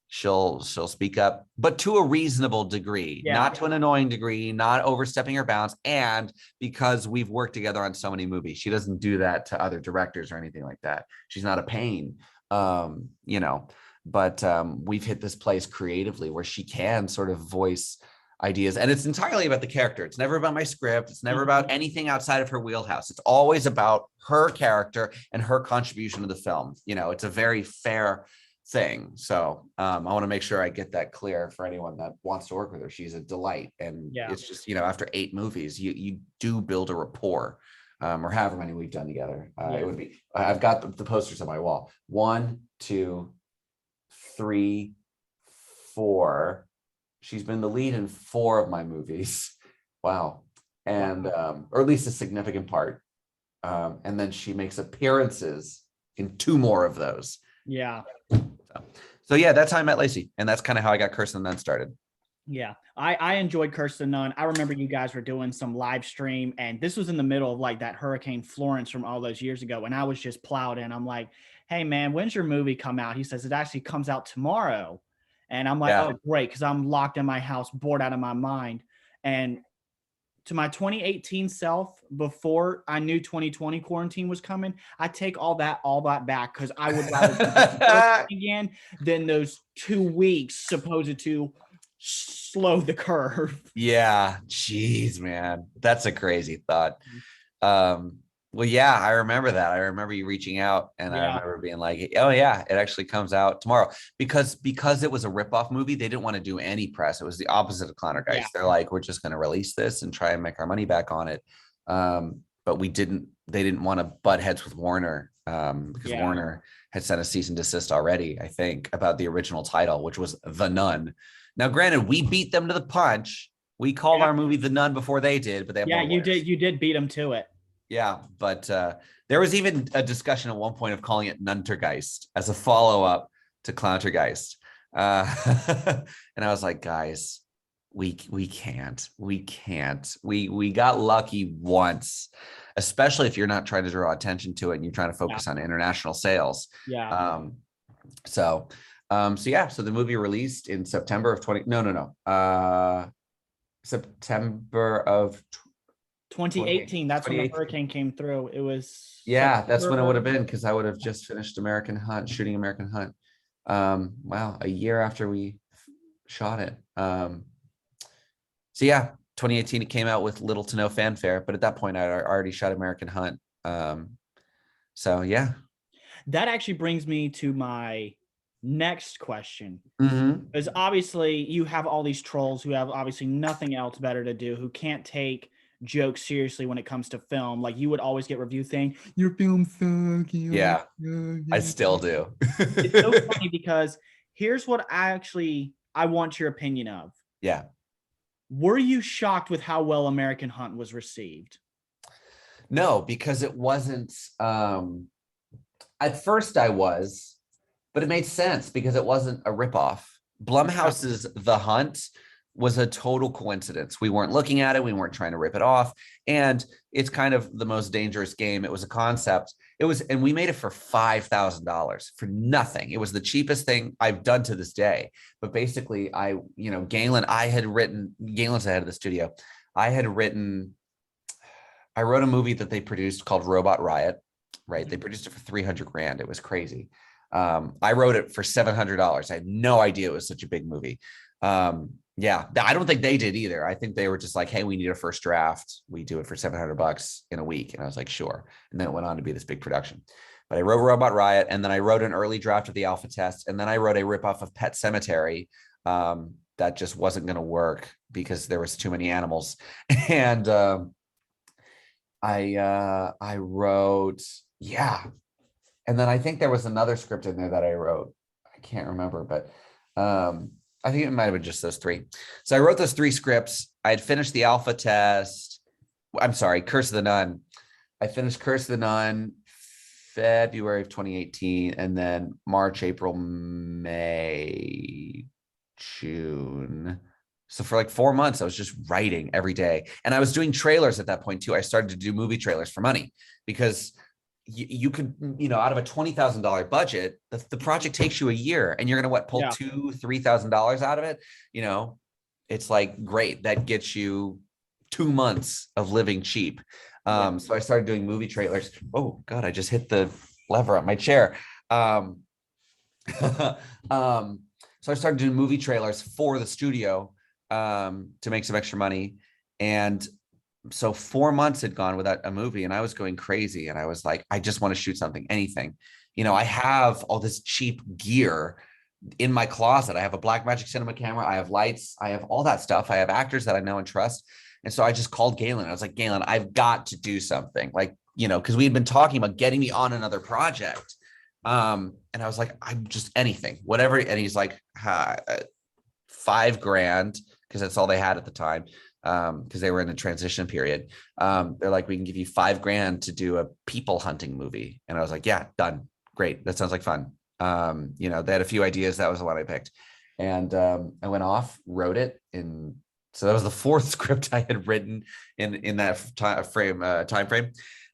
She'll speak up, but to a reasonable degree, not to an annoying degree, not overstepping her bounds. And because we've worked together on so many movies, she doesn't do that to other directors or anything like that. She's not a pain, but we've hit this place creatively where she can sort of voice ideas, and it's entirely about the character. It's never about my script. It's never about anything outside of her wheelhouse. It's always about her character and her contribution to the film. It's a very fair thing. So I want to make sure I get that clear for anyone that wants to work with her. She's a delight. And it's just, after 8 movies, you do build a rapport, or however many we've done together. It would be, I've got the posters on my wall. 1, 2, 3, 4. She's been the lead in 4 of my movies. Wow. And, or at least a significant part. And then she makes appearances in 2 more of those. Yeah. So yeah, that's how I met Lacey. And that's kind of how I got Curse and Then started. Yeah. I enjoyed Curse the Nun. I remember you guys were doing some live stream, and this was in the middle of like that Hurricane Florence from all those years ago. And I was just plowed in. I'm like, hey man, when's your movie come out? He says, it actually comes out tomorrow. And I'm like, oh, great, because I'm locked in my house, bored out of my mind. And to my 2018 self, before I knew 2020 quarantine was coming, I take all that back, because I would rather again than those 2 weeks supposed to slow the curve. Yeah, jeez, man, that's a crazy thought. Well, yeah, I remember that. I remember you reaching out, and I remember being like, oh yeah, it actually comes out tomorrow, because it was a ripoff movie. They didn't want to do any press. It was the opposite of Clowntergeist. They're like, we're just going to release this and try and make our money back on it. But they didn't want to butt heads with Warner, because Warner had sent a cease and desist already, I think, about the original title, which was The Nun. Now, granted, we beat them to the punch. We called our movie The Nun before they did, but they have you did beat them to it. Yeah, but there was even a discussion at one point of calling it Nuntergeist as a follow-up to Clowntergeist. And I was like, guys, we can't. We got lucky once, especially if you're not trying to draw attention to it and you're trying to focus on international sales. So the movie released in September of September of 2018. That's when the hurricane came through. It was that's when it would have been, because I would have just finished shooting American Hunt. Wow, a year after we shot it. 2018 it came out with little to no fanfare, but at that point I already shot American Hunt. That actually brings me to my next question, because obviously you have all these trolls who have obviously nothing else better to do, who can't take jokes seriously when it comes to film. Like, you would always get review saying your film sucks. I still do. It's so funny, because here's what I want your opinion of. Were you shocked with how well American Hunt was received? No, because it wasn't at first I was, but it made sense because it wasn't a ripoff. Blumhouse's The Hunt was a total coincidence. We weren't looking at it. We weren't trying to rip it off. And it's kind of the most dangerous game. It was a concept. And we made it for $5,000 for nothing. It was the cheapest thing I've done to this day. But basically, Galen's the head of the studio. I wrote a movie that they produced called Robot Riot, right? They produced it for 300 grand. It was crazy. I wrote it for $700. I had no idea it was such a big movie. Yeah, I don't think they did either. I think they were just like, hey, we need a first draft. We do it for $700 in a week. And I was like, sure. And then it went on to be this big production. But I wrote Robot Riot, and then I wrote an early draft of the alpha test. And then I wrote a ripoff of Pet Sematary that just wasn't going to work because there was too many animals. And I wrote, yeah. And then I think there was another script in there that I wrote. I can't remember, but I think it might have been just those three. So I wrote those three scripts. I had finished the alpha test. I'm sorry, Curse of the Nun. I finished Curse of the Nun February of 2018, and then March, April, May, June. So for like 4 months, I was just writing every day. And I was doing trailers at that point too. I started to do movie trailers for money because you could, out of a $20,000 budget, the project takes you a year, and you're going to pull $2,000-$3,000 out of it. It's like, great. That gets you 2 months of living cheap. So I started doing movie trailers. Oh God, I just hit the lever on my chair. So I started doing movie trailers for the studio to make some extra money. And so 4 months had gone without a movie, and I was going crazy. And I was like, I just want to shoot something, anything. I have all this cheap gear in my closet. I have a Blackmagic cinema camera. I have lights. I have all that stuff. I have actors that I know and trust. And so I just called Galen. I was like, Galen, I've got to do something, because we had been talking about getting me on another project. And I was like, I'm just anything, whatever. And he's like, $5,000, because that's all they had at the time. Because they were in a transition period. They're like, we can give you $5,000 to do a people hunting movie. And I was like, yeah, done. Great. That sounds like fun. They had a few ideas. That was the one I picked. And I went off, wrote it so that was the fourth script I had written in that time frame. I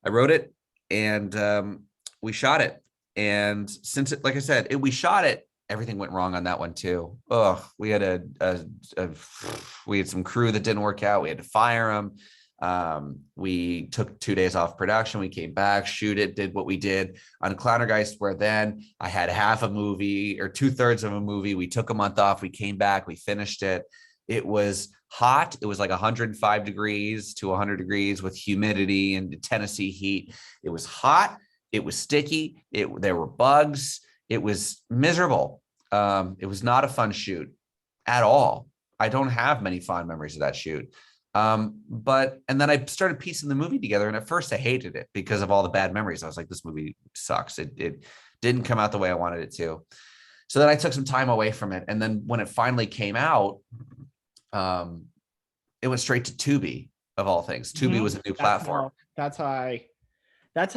wrote it, and we shot it. And since it, like I said, we shot it, everything went wrong on that one too. Oh, we had we had some crew that didn't work out. We had to fire them. We took 2 days off production. We came back, shoot it, did what we did on Clowntergeist, where then I had half a movie or 2/3 of a movie. We took a month off. We came back. We finished it. It was hot. It was like 105 degrees to 100 degrees with humidity and Tennessee heat. It was hot. It was sticky. There were bugs. It was miserable. It was not a fun shoot at all. I don't have many fond memories of that shoot. And then I started piecing the movie together. And at first I hated it because of all the bad memories. I was like, this movie sucks. It didn't come out the way I wanted it to. So then I took some time away from it. And then when it finally came out, it went straight to Tubi, of all things. Tubi was a new platform. That's how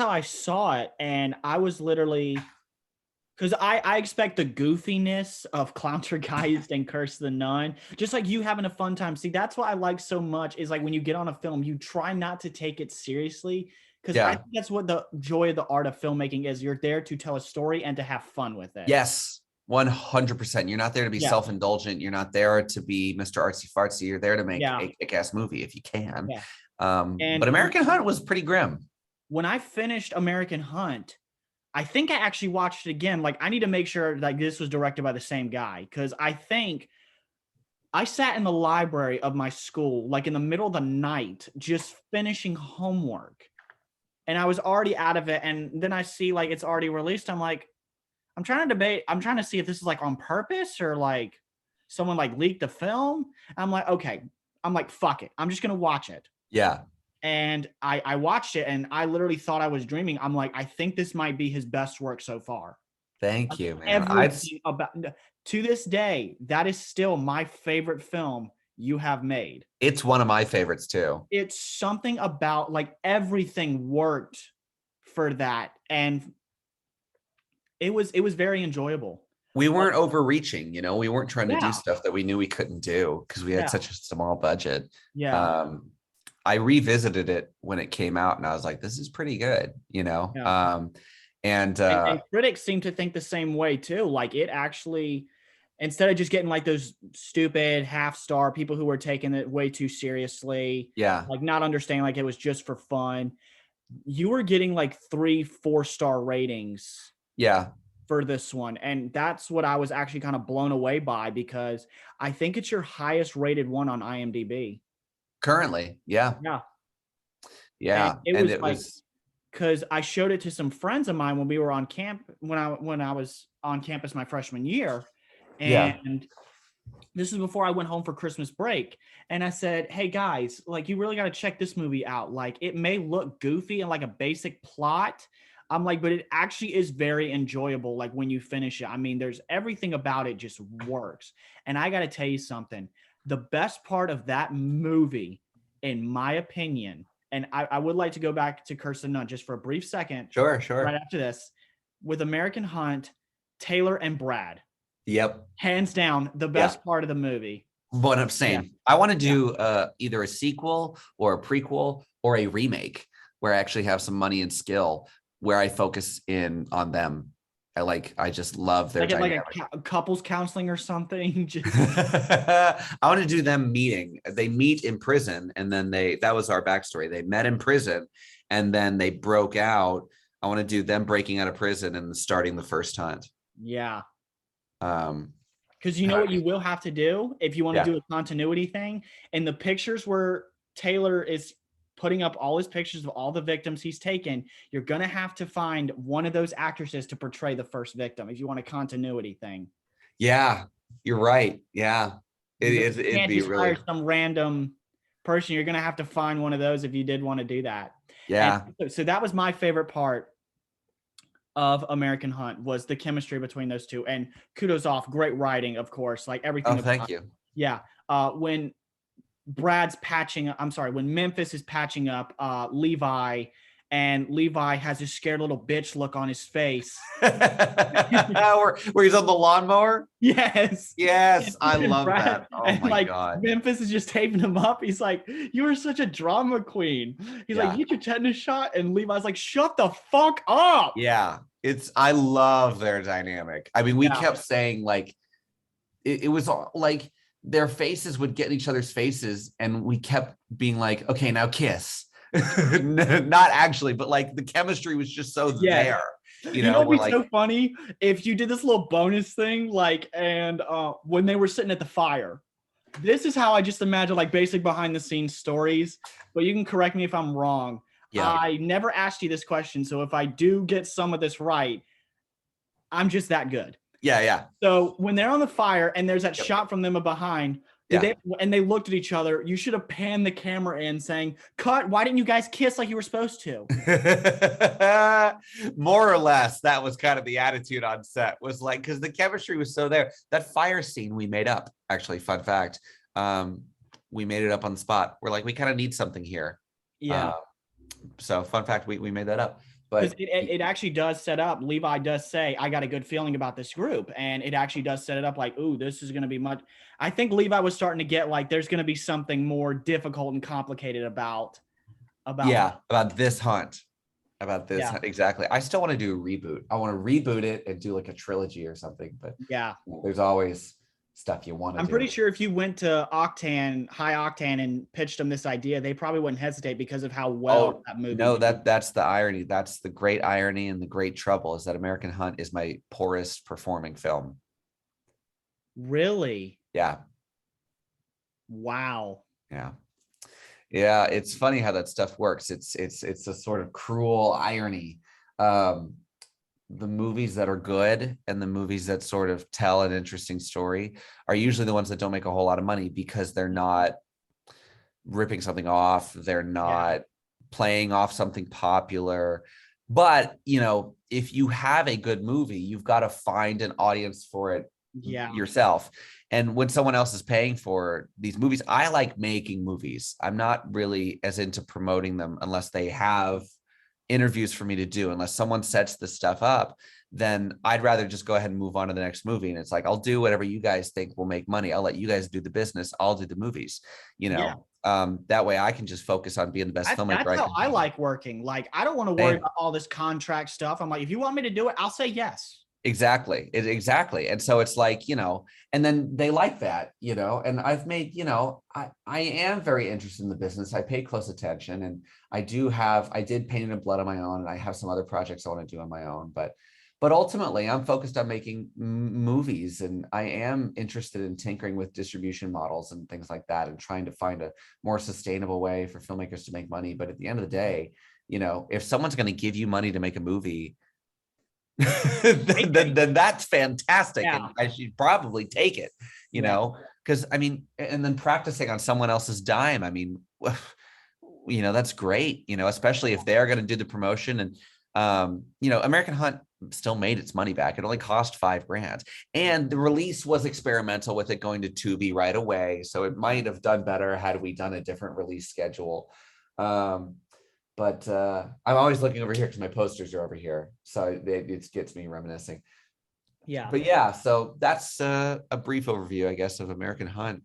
I saw it. And I was literally, because I expect the goofiness of Clowntergeist and Curse of the Nun, just like you having a fun time. See, that's what I like so much is like when you get on a film, you try not to take it seriously, because I think that's what the joy of the art of filmmaking is. You're there to tell a story and to have fun with it. Yes, 100%. You're not there to be self-indulgent. You're not there to be Mr. Artsy Fartsy. You're there to make a kick-ass movie if you can. Yeah. But American Hunt was pretty grim. When I finished American Hunt, I think I actually watched it again. Like, I need to make sure like this was directed by the same guy, because I think I sat in the library of my school, like in the middle of the night, just finishing homework, and I was already out of it. And then I see like it's already released. I'm like, I'm trying to see if this is like on purpose or like someone like leaked the film. I'm like, okay. I'm like, fuck it. I'm just going to watch it. Yeah. And I watched it, and I literally thought I was dreaming. I'm like, I think this might be his best work so far. Thank you, man. Everything to this day, that is still my favorite film you have made. It's one of my favorites too. It's something about like everything worked for that. And it was very enjoyable. We weren't overreaching, we weren't trying to do Yeah, stuff that we knew we couldn't do because we had yeah, such a small budget. yeah, Um, I revisited it when it came out and I was like, this is pretty good, yeah. and And critics seem to think the same way too. Like it actually, instead of just getting like those stupid half-star people who were taking it way too seriously, yeah, like not understanding like it was just for fun, you were getting like 3 4-star ratings yeah, for this one. And that's what I was actually kind of blown away by, because I think it's your highest rated one on IMDb. currently, yeah, Yeah. And yeah, it and was it like, was, because I showed it to some friends of mine when we were on camp, when I was on campus my freshman year. yeah, And this is before I went home for Christmas break. And I said, hey guys, like you really got to check this movie out. Like it may look goofy and like a basic plot. I'm like, but it actually is very enjoyable. Like when you finish it, I mean, there's everything about it just works. And I got to tell you something. The best part of that movie, in my opinion, and I would like to go back to Curse of Nun just for a brief second, sure, right sure, after this, with American Hunt, Taylor and Brad, yep, hands down the yeah. best part of the movie. What I'm Yeah, saying, I want to yeah, do either a sequel or a prequel or a remake where I actually have some money and skill where I focus in on them. I just love their like at like dynamic. a couples counseling or something. Just I want to do them meeting. They meet in prison, and then that was our backstory. They met in prison, and then they broke out. I want to do them breaking out of prison and starting the first hunt. yeah, Um, because you know what you will have to do if you want to yeah, do a continuity thing. In the pictures where Taylor is putting up all his pictures of all the victims he's taken, you're gonna have to find one of those actresses to portray the first victim if you want a continuity thing. yeah, you're right. Yeah, it Because is. you It'd can't be just hire really, some random person. You're gonna have to find one of those if you did want to do that. And yeah. so that was my favorite part of American Hunt, was the chemistry between those two. And kudos off, great writing, of course, like Oh, everything thank about, you. yeah. When I'm sorry, when Memphis is patching up Levi, and Levi has his scared little bitch look on his face. Where he's on the lawnmower. Yes. Yes, I And love Brad, that. Oh and my like God. Memphis is just taping him up. He's like, you are such a drama queen. He's like, Yeah. you get your tetanus shot. And Levi's like, shut the fuck up. Yeah. I love their dynamic. I mean, we Yeah. kept saying it was like their faces would get in each other's faces, and we kept being like, okay, now kiss. Not actually, but like the chemistry was just so Yes. there. You know, it'd We're be like, so funny if you did this little bonus thing, like, and when they were sitting at the fire. This is how I just imagine, like, basic behind the scenes stories. But you can correct me if I'm wrong. yeah, I never asked you this question, so if I do get some of this right, I'm just that good. yeah, yeah, So when they're on the fire and there's that yep, shot from them behind, yeah. they looked at each other, you should have panned the camera in saying, cut, why didn't you guys kiss like you were supposed to? More or less, that was kind of the attitude on set, was like, because the chemistry was so there. That fire scene we made up, actually, fun fact. We made it up on the spot. We're like, we kind of need something here. Yeah. So fun fact, we made that up. Because But it actually does set up, Levi does say, I got a good feeling about this group. And it actually does set it up like, ooh, this is going to be much. I think Levi was starting to get like, there's going to be something more difficult and complicated about yeah, about this hunt. About this Yeah. hunt. Exactly. I still want to do a reboot. I want to reboot it and do like a trilogy or something. But Yeah. there's always stuff you want to I'm do. pretty sure if you went to Octane, High Octane, and pitched them this idea, they probably wouldn't hesitate because of how well that movie. No, that's the irony. That's the great irony and the great trouble, is that American Hunt is my poorest performing film. Really? Yeah. Wow. Yeah. Yeah. It's funny how that stuff works. It's a sort of cruel irony. The movies that are good and the movies that sort of tell an interesting story are usually the ones that don't make a whole lot of money, because they're not ripping something off. They're not playing off something popular. But, if you have a good movie, you've got to find an audience for it yourself. And when someone else is paying for these movies, I like making movies. I'm not really as into promoting them unless they have interviews for me to do, unless someone sets this stuff up. then I'd rather just go ahead and move on to the next movie. And it's like, I'll do whatever you guys think will make money. I'll let you guys do the business. I'll do the movies, you Yeah. know. That way I can just focus on being the best filmmaker. That's how I can be. like working. Like, I don't want to worry about all this contract stuff. I'm like, if you want me to do it, I'll say yes. Exactly. Exactly. And so it's like, you know, and then they like that, you know, and I've made, you know, I am very interested in the business. I pay close attention, and I did Painted in Blood on my own, and I have some other projects I want to do on my own, but ultimately I'm focused on making movies, and I am interested in tinkering with distribution models and things like that, and trying to find a more sustainable way for filmmakers to make money. But at the end of the day, you know, if someone's going to give you money to make a movie, then that's fantastic. Yeah. And I should probably take it, you know, because I mean, and then practicing on someone else's dime. I mean, you know, that's great, you know, especially if they're going to do the promotion. And, you know, American Hunt still made its money back. It only cost $5,000. And the release was experimental with it going to Tubi right away. So it might have done better had we done a different release schedule. But I'm always looking over here because my posters are over here. So it gets me reminiscing. Yeah. But yeah, so that's a brief overview, I guess, of American Hunt.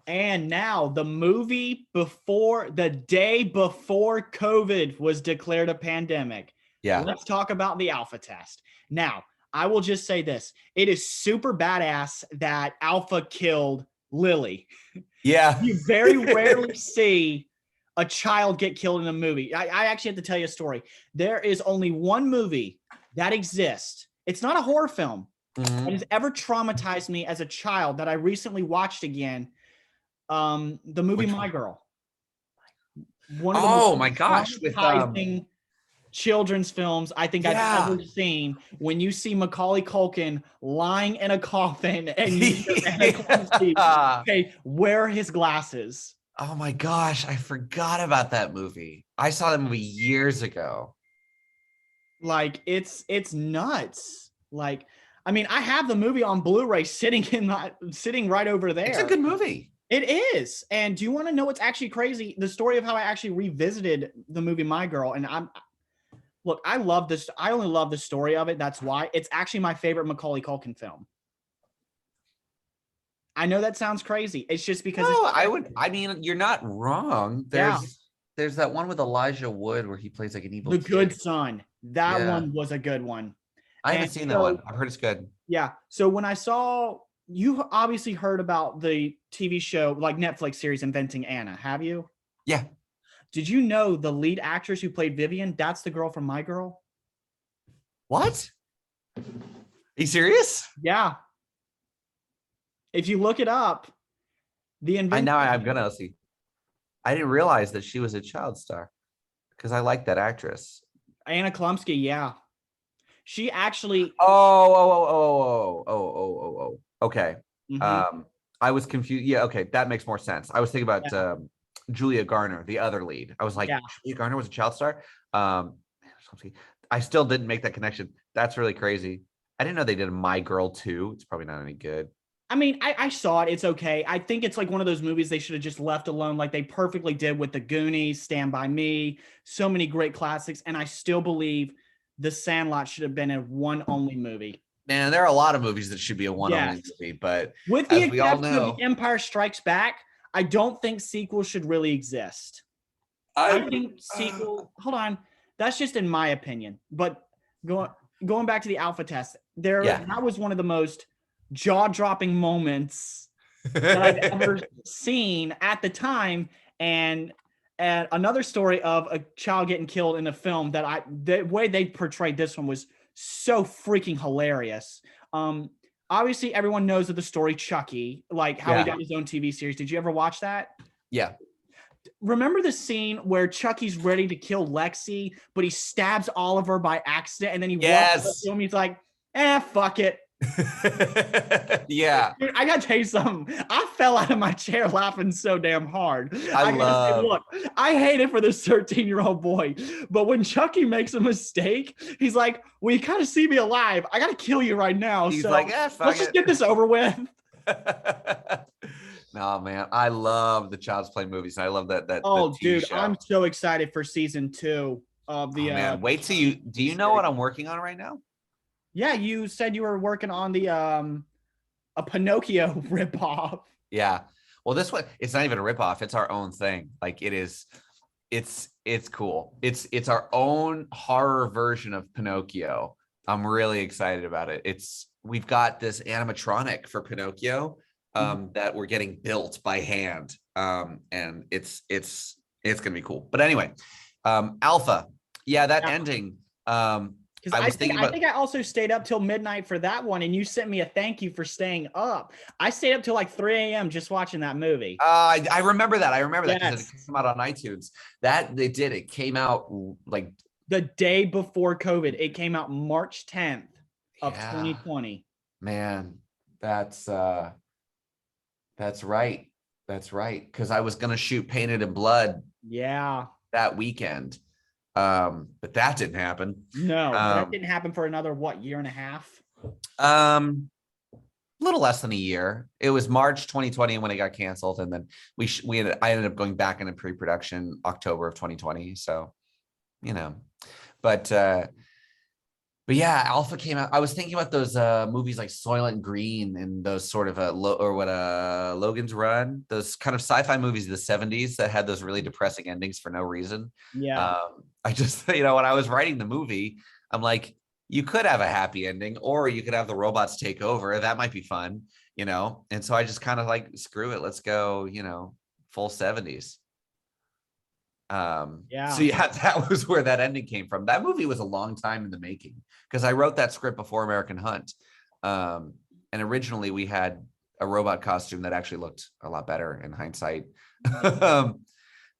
And now the movie the day before COVID was declared a pandemic. Yeah. Let's talk about the alpha test. Now, I will just say this. It is super badass that Alpha killed Lily. Yeah. You very rarely see a child get killed in a movie. I actually have to tell you a story. There is only one movie that exists. It's not a horror film. That has ever traumatized me as a child that I recently watched again. The movie My Girl. One of the most my gosh, with traumatizing children's films I think I've ever seen. When you see Macaulay Culkin lying in a coffin and okay, wear his glasses. Oh my gosh, I forgot about that movie. I saw that movie years ago. Like, it's nuts. Like, I mean, I have the movie on Blu-ray sitting right over there. It's a good movie. It is. And do you want to know what's actually crazy? The story of how I actually revisited the movie My Girl. And I love this. I only love the story of it. That's why. It's actually my favorite Macaulay Culkin film. I know that sounds crazy. It's just because I mean, you're not wrong. There's that one with Elijah Wood where he plays like an evil The kid. Good Son. That one was a good one. I haven't seen that one. I've heard it's good. Yeah. So when I saw, you obviously heard about the TV show, like Netflix series Inventing Anna, have you? Yeah. Did you know the lead actress who played Vivian, that's the girl from My Girl? What? Are you serious? Yeah. If you look it up, I'm gonna see. I didn't realize that she was a child star because I like that actress. Anna Klumsky, yeah. She actually. Okay. I was confused. Yeah, okay, that makes more sense. I was thinking about Julia Garner, the other lead. I was like, Julia Garner was a child star. I still didn't make that connection. That's really crazy. I didn't know they did a My Girl too. It's probably not any good. I mean, I saw it. It's okay. I think it's like one of those movies they should have just left alone, like they perfectly did with The Goonies, Stand By Me, so many great classics. And I still believe The Sandlot should have been a one-only movie. Man, there are a lot of movies that should be a one-only movie, but with the exception of Empire Strikes Back, I don't think sequels should really exist. I think sequel. Hold on, that's just in my opinion. But going back to the alpha test, that was one of the most jaw-dropping moments that I've ever seen at the time, and another story of a child getting killed in a film the way they portrayed this one was so freaking hilarious. Obviously everyone knows of the story Chucky, like how he got his own TV series. Did you ever watch that? Yeah. Remember the scene where Chucky's ready to kill Lexi, but he stabs Oliver by accident, and then he walks up to him, he's like, fuck it. Yeah. Dude, I gotta tell you something. I fell out of my chair laughing so damn hard. Look, I hate it for this 13-year-old boy, but when Chucky makes a mistake, he's like, well, you kind of see me alive. I gotta kill you right now. He's like, let's just get this over with. No, man, I love the Child's Play movies. I love that. Dude, show. I'm so excited for season 2 of the. Man, wait till do you know what I'm working on right now? Yeah, you said you were working on the a Pinocchio ripoff. Yeah. Well, this one, it's not even a ripoff. It's our own thing. Like it is, it's cool. It's our own horror version of Pinocchio. I'm really excited about it. We've got this animatronic for Pinocchio that we're getting built by hand. And it's gonna be cool. But anyway, Alpha. Yeah, that Yeah. ending. Because I was thinking I about. think I also stayed up till midnight for that one, and you sent me a thank you for staying up. I stayed up till like 3 a.m. just watching that movie. I remember that. I remember that because Yes. it came out on iTunes. That they did. It came out like The day before COVID. It came out March 10th of yeah, 2020. man. That's right. That's right. Because I was gonna shoot Painted in Blood Yeah. that weekend, but that didn't happen. No, that didn't happen for another year and a half. A little less than a year. It was March 2020 when it got canceled, and then I ended up going back into pre-production October of 2020. So, you know, but yeah, Alpha came out. I was thinking about those movies like Soylent Green and those sort of Logan's Run, those kind of sci-fi movies of the 70s that had those really depressing endings for no reason. Yeah. I just, when I was writing the movie, I'm like, you could have a happy ending, or you could have the robots take over. That might be fun, And so I just kind of like, screw it. Let's go, full 70s. Yeah. So yeah, that was where that ending came from. That movie was a long time in the making because I wrote that script before American Hunt. And originally we had a robot costume that actually looked a lot better in hindsight.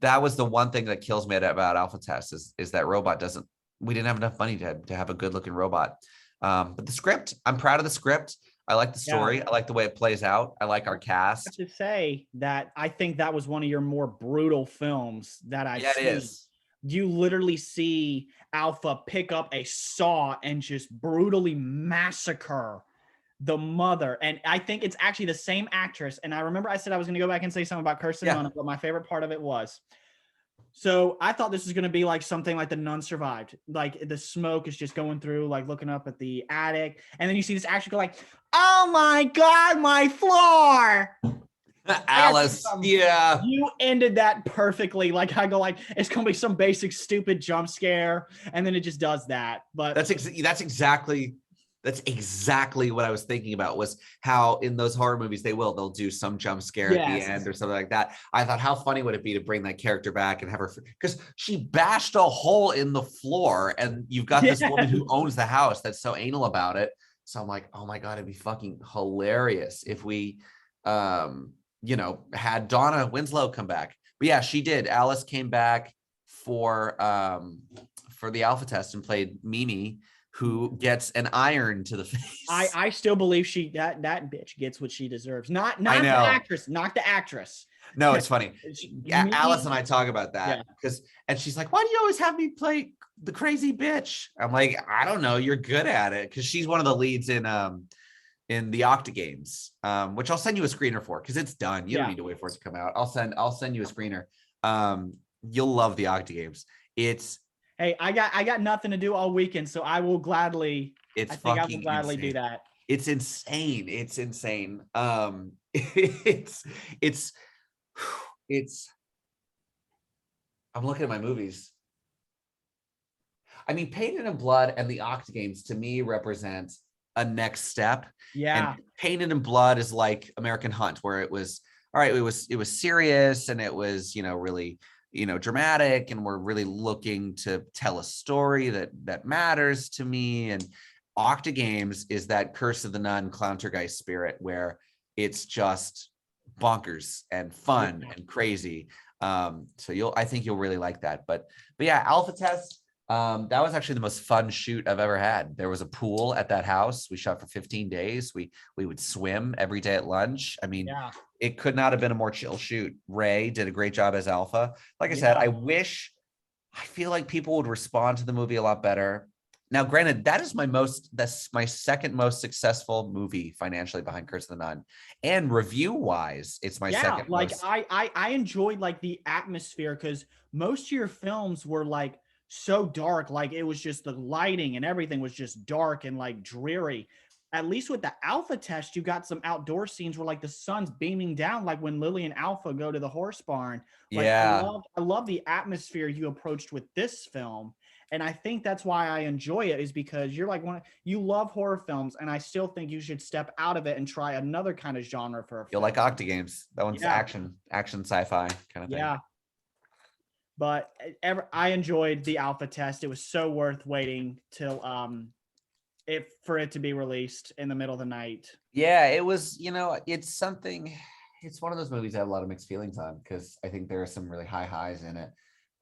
That was the one thing that kills me about Alpha Test is that robot we didn't have enough money to have a good looking robot. But the script, I'm proud of the script. I like the story. I like the way it plays out. I like our cast. I have to say that I think that was one of your more brutal films that I've seen. It is. You literally see Alpha pick up a saw and just brutally massacre the mother. And I think it's actually the same actress. And I remember I said I was going to go back and say something about Kirsten Dunst, but my favorite part of it was. So I thought this was going to be like something like The Nun Survived. Like the smoke is just going through, like looking up at the attic. And then you see this actress go like, oh my God, my floor. Alice, yeah. You ended that perfectly. Like I go like, it's going to be some basic stupid jump scare. And then it just does that. But that's exactly what I was thinking about, was how in those horror movies they'll do some jump scare at the end or something like that. I thought, how funny would it be to bring that character back and have her, because she bashed a hole in the floor, and you've got this woman who owns the house that's so anal about it. So I'm like, oh my God, it'd be fucking hilarious if we had Donna Winslow come back. But yeah, she did. Alice came back for the Alpha Test and played Mimi, who gets an iron to the face. I still believe that bitch gets what she deserves. Not the actress, not the actress. No, it's funny. Alice and I talk about that and she's like, why do you always have me play the crazy bitch? I'm like, I don't know. You're good at it. Cause she's one of the leads in the Octane, which I'll send you a screener for, cause it's done. You don't need to wait for it to come out. I'll send you a screener. You'll love the Octane. Hey, I got nothing to do all weekend, so I will gladly. I will gladly do that. It's insane. It's insane. It's. I'm looking at my movies. I mean, Painted in Blood and the Octane to me represent a next step. Yeah. And Painted in Blood is like American Hunt, where it was all right. It was serious, and it was really dramatic, and we're really looking to tell a story that matters to me. And Octane is that Curse of the Nun Clowntergeist spirit, where it's just bonkers and fun and crazy. So I think you'll really like that. But yeah, Alpha Test, that was actually the most fun shoot I've ever had. There was a pool at that house. We shot for 15 days. We would swim every day at lunch. I mean, it could not have been a more chill shoot. Ray did a great job as Alpha. Like I said, I feel like people would respond to the movie a lot better. Now, granted, that's my second most successful movie financially behind Curse of the Nun, and review wise, it's my second. Like most. I enjoyed like the atmosphere, because most of your films were like so dark. Like it was just the lighting and everything was just dark and like dreary. At least with the Alpha test, you got some outdoor scenes where like the sun's beaming down, like when Lily and Alpha go to the horse barn. Like Yeah. I love the atmosphere you approached with this film. And I think that's why I enjoy it, is because you're like you love horror films, and I still think you should step out of it and try another kind of genre for a You'll film. like Octa games. That one's Yeah. action sci-fi kind of thing. Yeah. But I enjoyed the Alpha test. It was so worth waiting till for it to be released in the middle of the night. Yeah, it was, it's one of those movies I have a lot of mixed feelings on, because I think there are some really high highs in it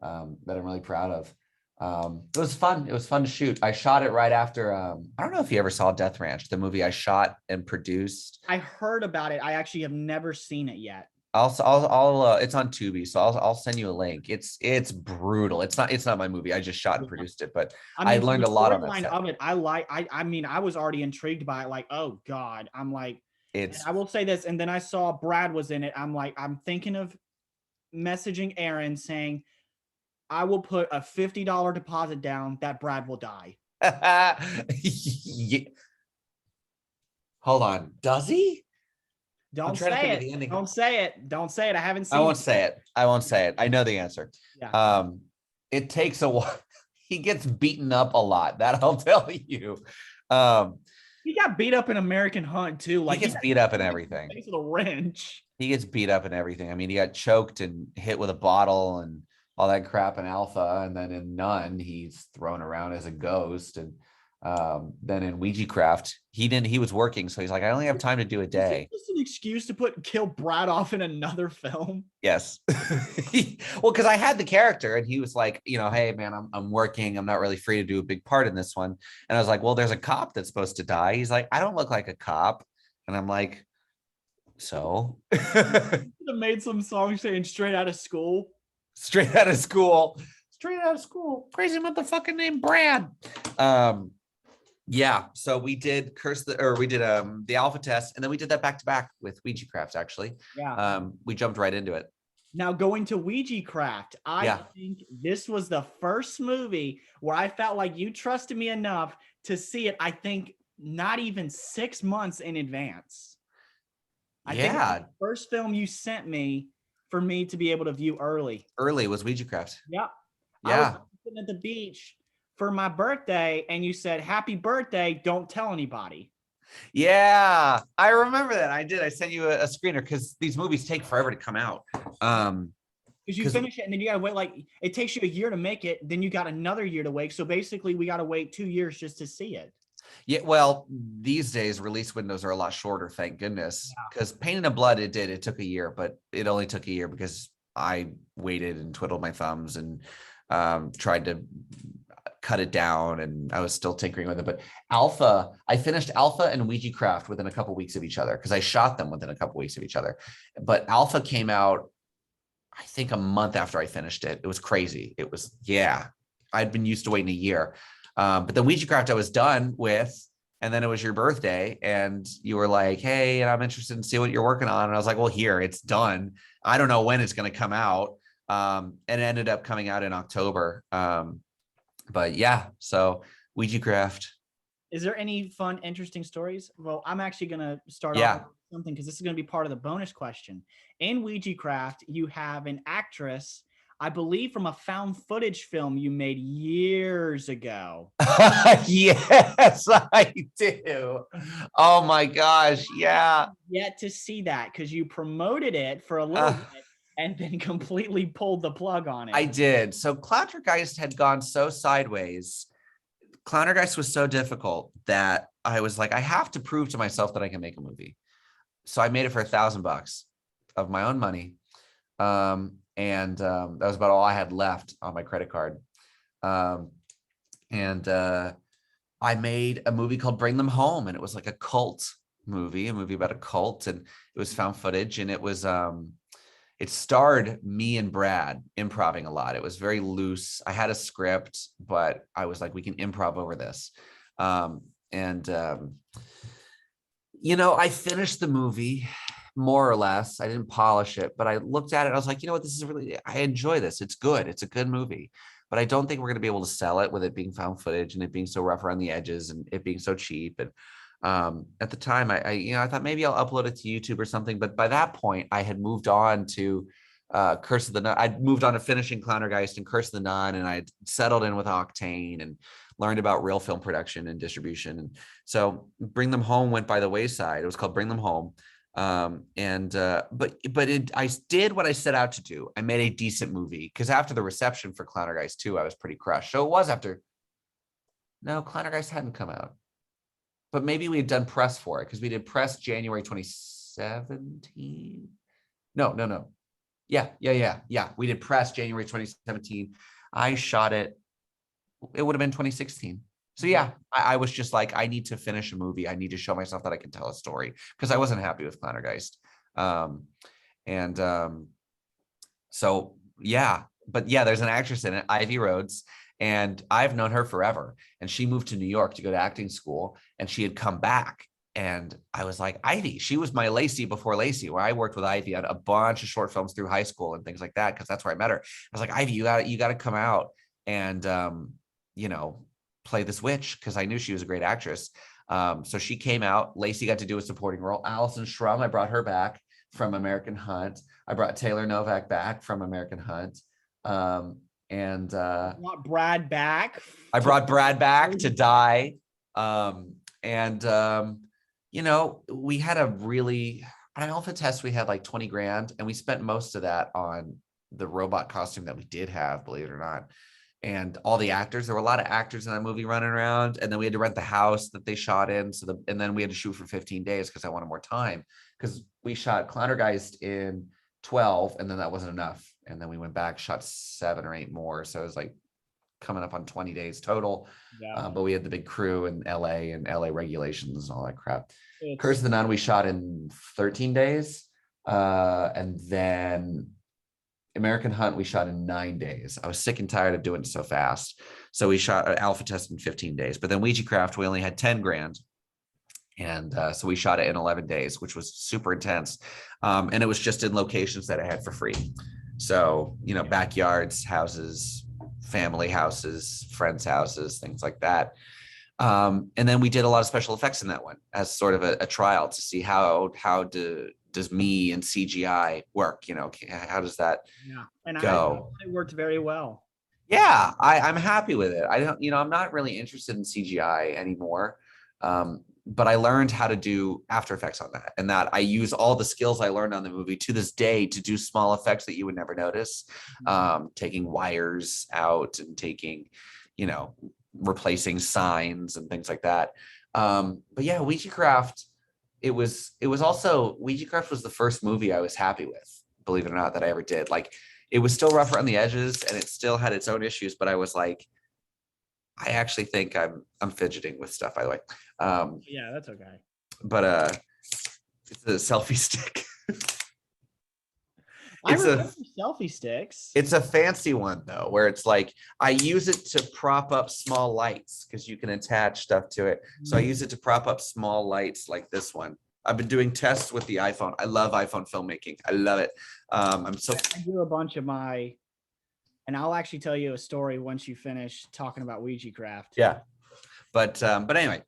that I'm really proud of. It was fun. It was fun to shoot. I shot it right after, I don't know if you ever saw Death Ranch, the movie I shot and produced. I heard about it. I actually have never seen it yet. It's on Tubi, so I'll send you a link. It's brutal. It's not my movie. I just shot and produced it, but I learned a lot on that set. Of it, I mean, I was already intrigued by it. Like, oh God, I'm like, I will say this, and then I saw Brad was in it. I'm like, I'm thinking of messaging Aaron saying, I will put a $50 deposit down that Brad will die. Yeah. Hold on, does he? Don't say it. Don't say it. Don't say it. I haven't seen it. I won't say it. I know the answer. Yeah. It takes a while. He gets beaten up a lot. That I'll tell you. He got beat up in American Hunt too. Like he gets beat up in everything. Face with a wrench. He gets beat up in everything. I mean, he got choked and hit with a bottle and all that crap in Alpha, and then in Nun, he's thrown around as a ghost. And then in Ouija Craft, he was working, so he's like, I only have time to do a day. Is this an excuse to kill Brad off in another film? Yes. Well, because I had the character, and he was like, hey man, I'm working, I'm not really free to do a big part in this one. And I was like, well, there's a cop that's supposed to die. He's like, I don't look like a cop. And I'm like, so you could have made some song saying straight out of school. Straight out of school. Crazy motherfucking named Brad. Yeah, so we did the Alpha test, and then we did that back to back with Ouija Craft, actually. Yeah. We jumped right into it. Now, going to Ouija Craft, I think this was the first movie where I felt like you trusted me enough to see it, I think, not even 6 months in advance. I think it was the first film you sent me for me to be able to view early. Early was Ouija Craft. Yep. Yeah. I was sitting at the beach for my birthday, and you said, happy birthday, don't tell anybody. Yeah, I remember that. I did. I sent you a screener, because these movies take forever to come out. Because you finish it, and then you gotta wait, like it takes you a year to make it, then you got another year to wait. So basically we gotta wait 2 years just to see it. Yeah, well, these days release windows are a lot shorter, thank goodness. Because Painted in Blood, it took a year, but it only took a year because I waited and twiddled my thumbs and tried to cut it down, and I was still tinkering with it. But Alpha, I finished Alpha and Ouija Craft within a couple weeks of each other, because I shot them within a couple weeks of each other. But Alpha came out, I think, a month after I finished it. It was crazy. It was, I'd been used to waiting a year. But the Ouija Craft I was done with, and then it was your birthday, and you were like, hey, and I'm interested in see what you're working on. And I was like, well, here, it's done. I don't know when it's going to come out. And it ended up coming out in October. But yeah, so Ouija Craft. Is there any fun, interesting stories? Well, I'm actually going to start off with something, because this is going to be part of the bonus question. In Ouija Craft, you have an actress, I believe, from a found footage film you made years ago. Yes, I do. Oh my gosh. Yeah. Yet to see that, because you promoted it for a little bit and then completely pulled the plug on it. I did. So Clowntergeist had gone so sideways. Clowntergeist was so difficult that I was like, I have to prove to myself that I can make a movie. So I made it for $1,000 of my own money. And that was about all I had left on my credit card. And I made a movie called Bring Them Home, and it was like a cult movie, a movie about a cult, and it was found footage, and it was it starred me and Brad improvising a lot. It was very loose. I had a script, but I was like, we can improv over this. I finished the movie more or less. I didn't polish it, but I looked at it. I was like, you know what? This is really, I enjoy this. It's good. It's a good movie. but I don't think we're going to be able to sell it with it being found footage and it being so rough around the edges and it being so cheap. And at the time, I thought maybe I'll upload it to YouTube or something. But by that point, I had moved on to Curse of the Nun. I'd moved on to finishing Clowntergeist and Curse of the Nun, and I'd settled in with Octane and learned about real film production and distribution. And so Bring Them Home went by the wayside. It was called Bring Them Home. I did what I set out to do. I made a decent movie because after the reception for Clowntergeist 2, I was pretty crushed. So it was after. No, Clowntergeist hadn't come out, but maybe we had done press for it because we did press January 2017. No. Yeah. We did press January 2017. I shot it. It would have been 2016. So yeah, I was just like, I need to finish a movie. I need to show myself that I can tell a story because I wasn't happy with Clowntergeist. So yeah, but yeah, there's an actress in it, Ivy Rhodes, and I've known her forever. And she moved to New York to go to acting school, and she had come back. And I was like, Ivy, she was my Lacey before Lacey, where I worked with Ivy on a bunch of short films through high school and things like that, because that's where I met her. I was like, Ivy, you got to come out and play this witch, because I knew she was a great actress. So she came out. Lacey got to do a supporting role. Allison Shrum, I brought her back from American Hunt. I brought Taylor Novak back from American Hunt. Brought Brad back. I brought Brad back to Die. We had an alpha test. We had like 20 grand, and we spent most of that on the robot costume that we did have, believe it or not. And all the actors, there were a lot of actors in that movie running around, and then we had to rent the house that they shot in. And then we had to shoot for 15 days because I wanted more time, because we shot Clowntergeist in 12, and then that wasn't enough. And then we went back, shot 7 or 8 more. So it was like coming up on 20 days total. Yeah. But we had the big crew in LA and LA regulations and all that crap. Curse of the Nun, we shot in 13 days. And then American Hunt, we shot in 9 days. I was sick and tired of doing it so fast. So we shot an alpha test in 15 days. But then Ouija Craft, we only had 10 grand. And so we shot it in 11 days, which was super intense. And it was just in locations that I had for free. So, backyards, houses, family houses, friends' houses, things like that. And then we did a lot of special effects in that one as sort of a trial to see how does me and CGI work? How does that go? It worked very well. Yeah, I'm happy with it. I don't, I'm not really interested in CGI anymore. But I learned how to do After Effects on that, and that I use all the skills I learned on the movie to this day to do small effects that you would never notice, taking wires out and taking, replacing signs and things like that. But yeah, Ouija Craft, it was also, Ouija Craft was the first movie I was happy with, believe it or not, that I ever did. Like, it was still rough around the edges and it still had its own issues, but I was like, I actually think I'm fidgeting with stuff, by the way. Yeah, that's okay. But it's a selfie stick. I remember selfie sticks. It's a fancy one though, where it's like I use it to prop up small lights because you can attach stuff to it. So I use it to prop up small lights like this one. I've been doing tests with the iPhone. I love iPhone filmmaking. I love it. I do a bunch of and I'll actually tell you a story once you finish talking about Ouija Craft. Yeah. But anyway,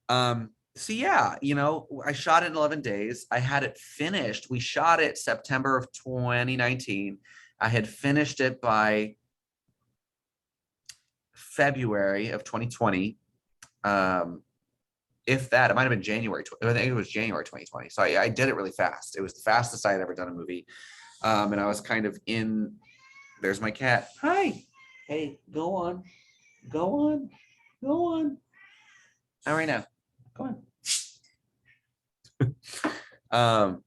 so yeah, I shot it in 11 days. I had it finished. We shot it September of 2019. I had finished it by February of 2020. If that, it might have been January. I think it was January 2020. So I did it really fast. It was the fastest I had ever done a movie. And I was kind of in. There's my cat. Hi. Hey, go on. Not right now. Go on.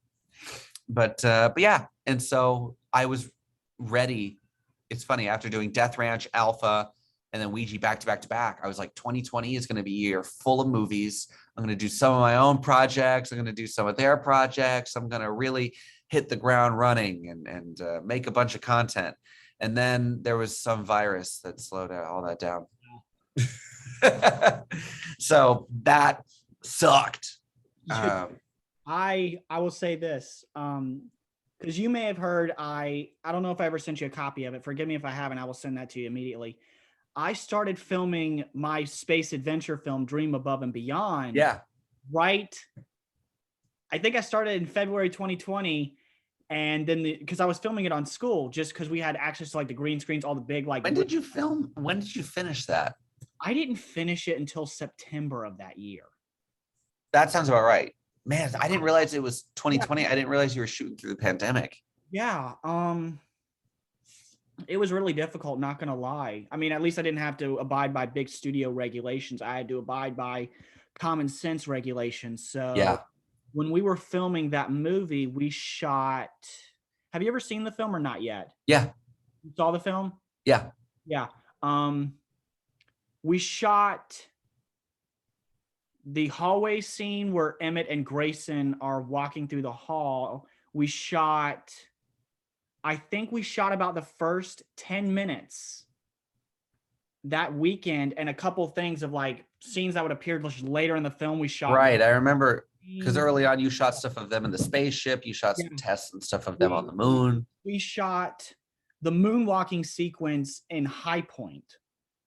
But yeah. And so I was ready. It's funny, after doing Death Ranch, Alpha, and then Ouija back to back to back, I was like, 2020 is going to be a year full of movies. I'm going to do some of my own projects. I'm going to do some of their projects. I'm going to really hit the ground running and make a bunch of content. And then there was some virus that slowed all that down. So that sucked. I will say this. because you may have heard, I don't know if I ever sent you a copy of it. Forgive me if I haven't. I will send that to you immediately. I started filming my space adventure film, Dream Above and Beyond. Yeah. Right. I think I started in February 2020. And then because I was filming it on school, just because we had access to like the green screens, all the big like. When did you film? When did you finish that? I didn't finish it until September of that year. That sounds about right. Man, I didn't realize it was 2020. Yeah. I didn't realize you were shooting through the pandemic. Yeah. It was really difficult, not gonna lie. I mean, at least I didn't have to abide by big studio regulations. I had to abide by common sense regulations. So yeah. When we were filming that movie, we shot. Have you ever seen the film or not yet? Yeah. You saw the film? Yeah. Yeah. We shot the hallway scene where Emmett and Grayson are walking through the hall. I think we shot about the first 10 minutes that weekend, and a couple of things of like scenes that would appear later in the film we shot. Right. I remember because early on you shot stuff of them in the spaceship. You shot some tests and stuff of them on the moon. We shot the moonwalking sequence in High Point.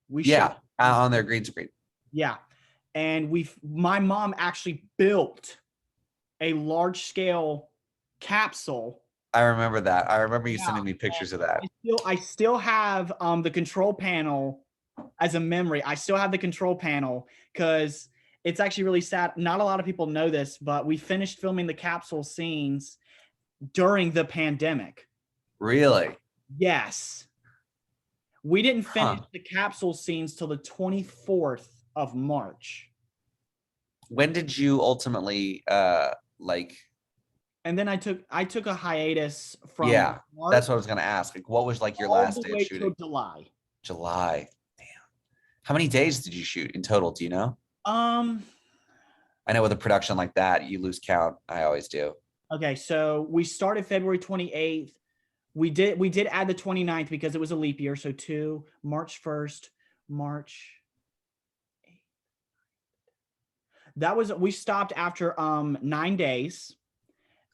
We shot on their green screen. Yeah. And my mom actually built a large scale capsule. I remember that. I remember you sending me pictures of that. I still have the control panel as a memory. I still have the control panel because it's actually really sad. Not a lot of people know this, but we finished filming the capsule scenes during the pandemic. Really? Yes. We didn't finish the capsule scenes till the 24th of March. When did you ultimately And then I took a hiatus from March. That's what I was gonna ask. Like, what was like your last day of shooting? July. Damn. How many days did you shoot in total? Do you know? I know with a production like that, you lose count. I always do. Okay, so we started February 28th. We did add the 29th because it was a leap year. So March 1st, March 8th. We stopped after 9 days,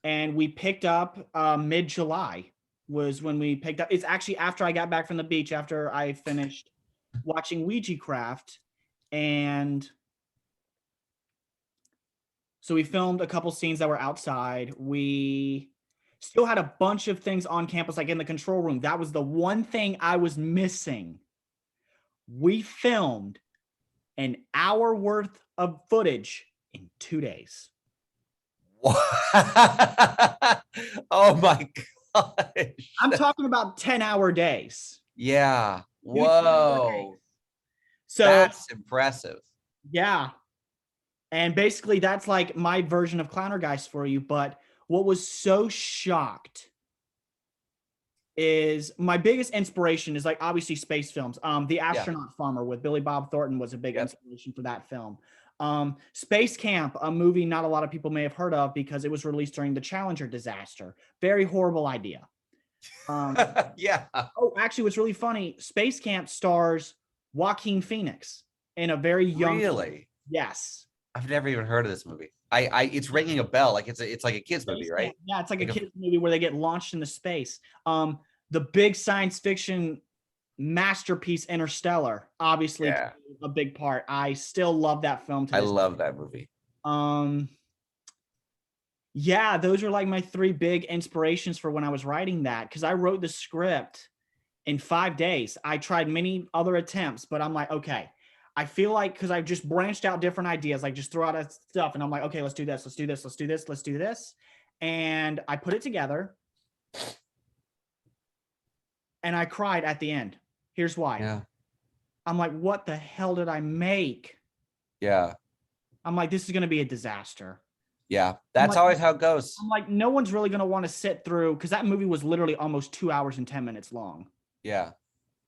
and we picked up mid-July was when we picked up. It's actually after I got back from the beach, after I finished watching Ouija Craft. And so we filmed a couple scenes that were outside. We still had a bunch of things on campus, like in the control room. That was the one thing I was missing. We filmed an hour worth of footage in 2 days. Oh my gosh. I'm talking about 10-hour days. Yeah. Whoa. So that's impressive. Yeah. And basically that's like my version of Clowntergeist for you. But what was so shocked is my biggest inspiration is like obviously space films. The Astronaut Farmer with Billy Bob Thornton was a big inspiration for that film. Space Camp, a movie not a lot of people may have heard of because it was released during the Challenger disaster. Very horrible idea. Yeah. Oh, actually, what's really funny, Space Camp stars Joaquin Phoenix in a very young. Really? Yes. I've never even heard of this movie. It's ringing a bell. Like it's like a kid's movie, right? Yeah, it's like a kid's movie where they get launched into space. The big science fiction masterpiece Interstellar, obviously a big part. I still love that film. I love that movie. Yeah, those are like my three big inspirations for when I was writing that, because I wrote the script in 5 days. I tried many other attempts, but I'm like, okay, I feel like because I've just branched out different ideas, like just throw out stuff, and I'm like, okay, let's do this, let's do this, let's do this, let's do this. And I put it together and I cried at the end. Here's why. Yeah. I'm like, what the hell did I make? Yeah. I'm like, this is going to be a disaster. Yeah. That's always how it goes. I'm like, no one's really going to want to sit through, because that movie was literally almost 2 hours and 10 minutes long. Yeah.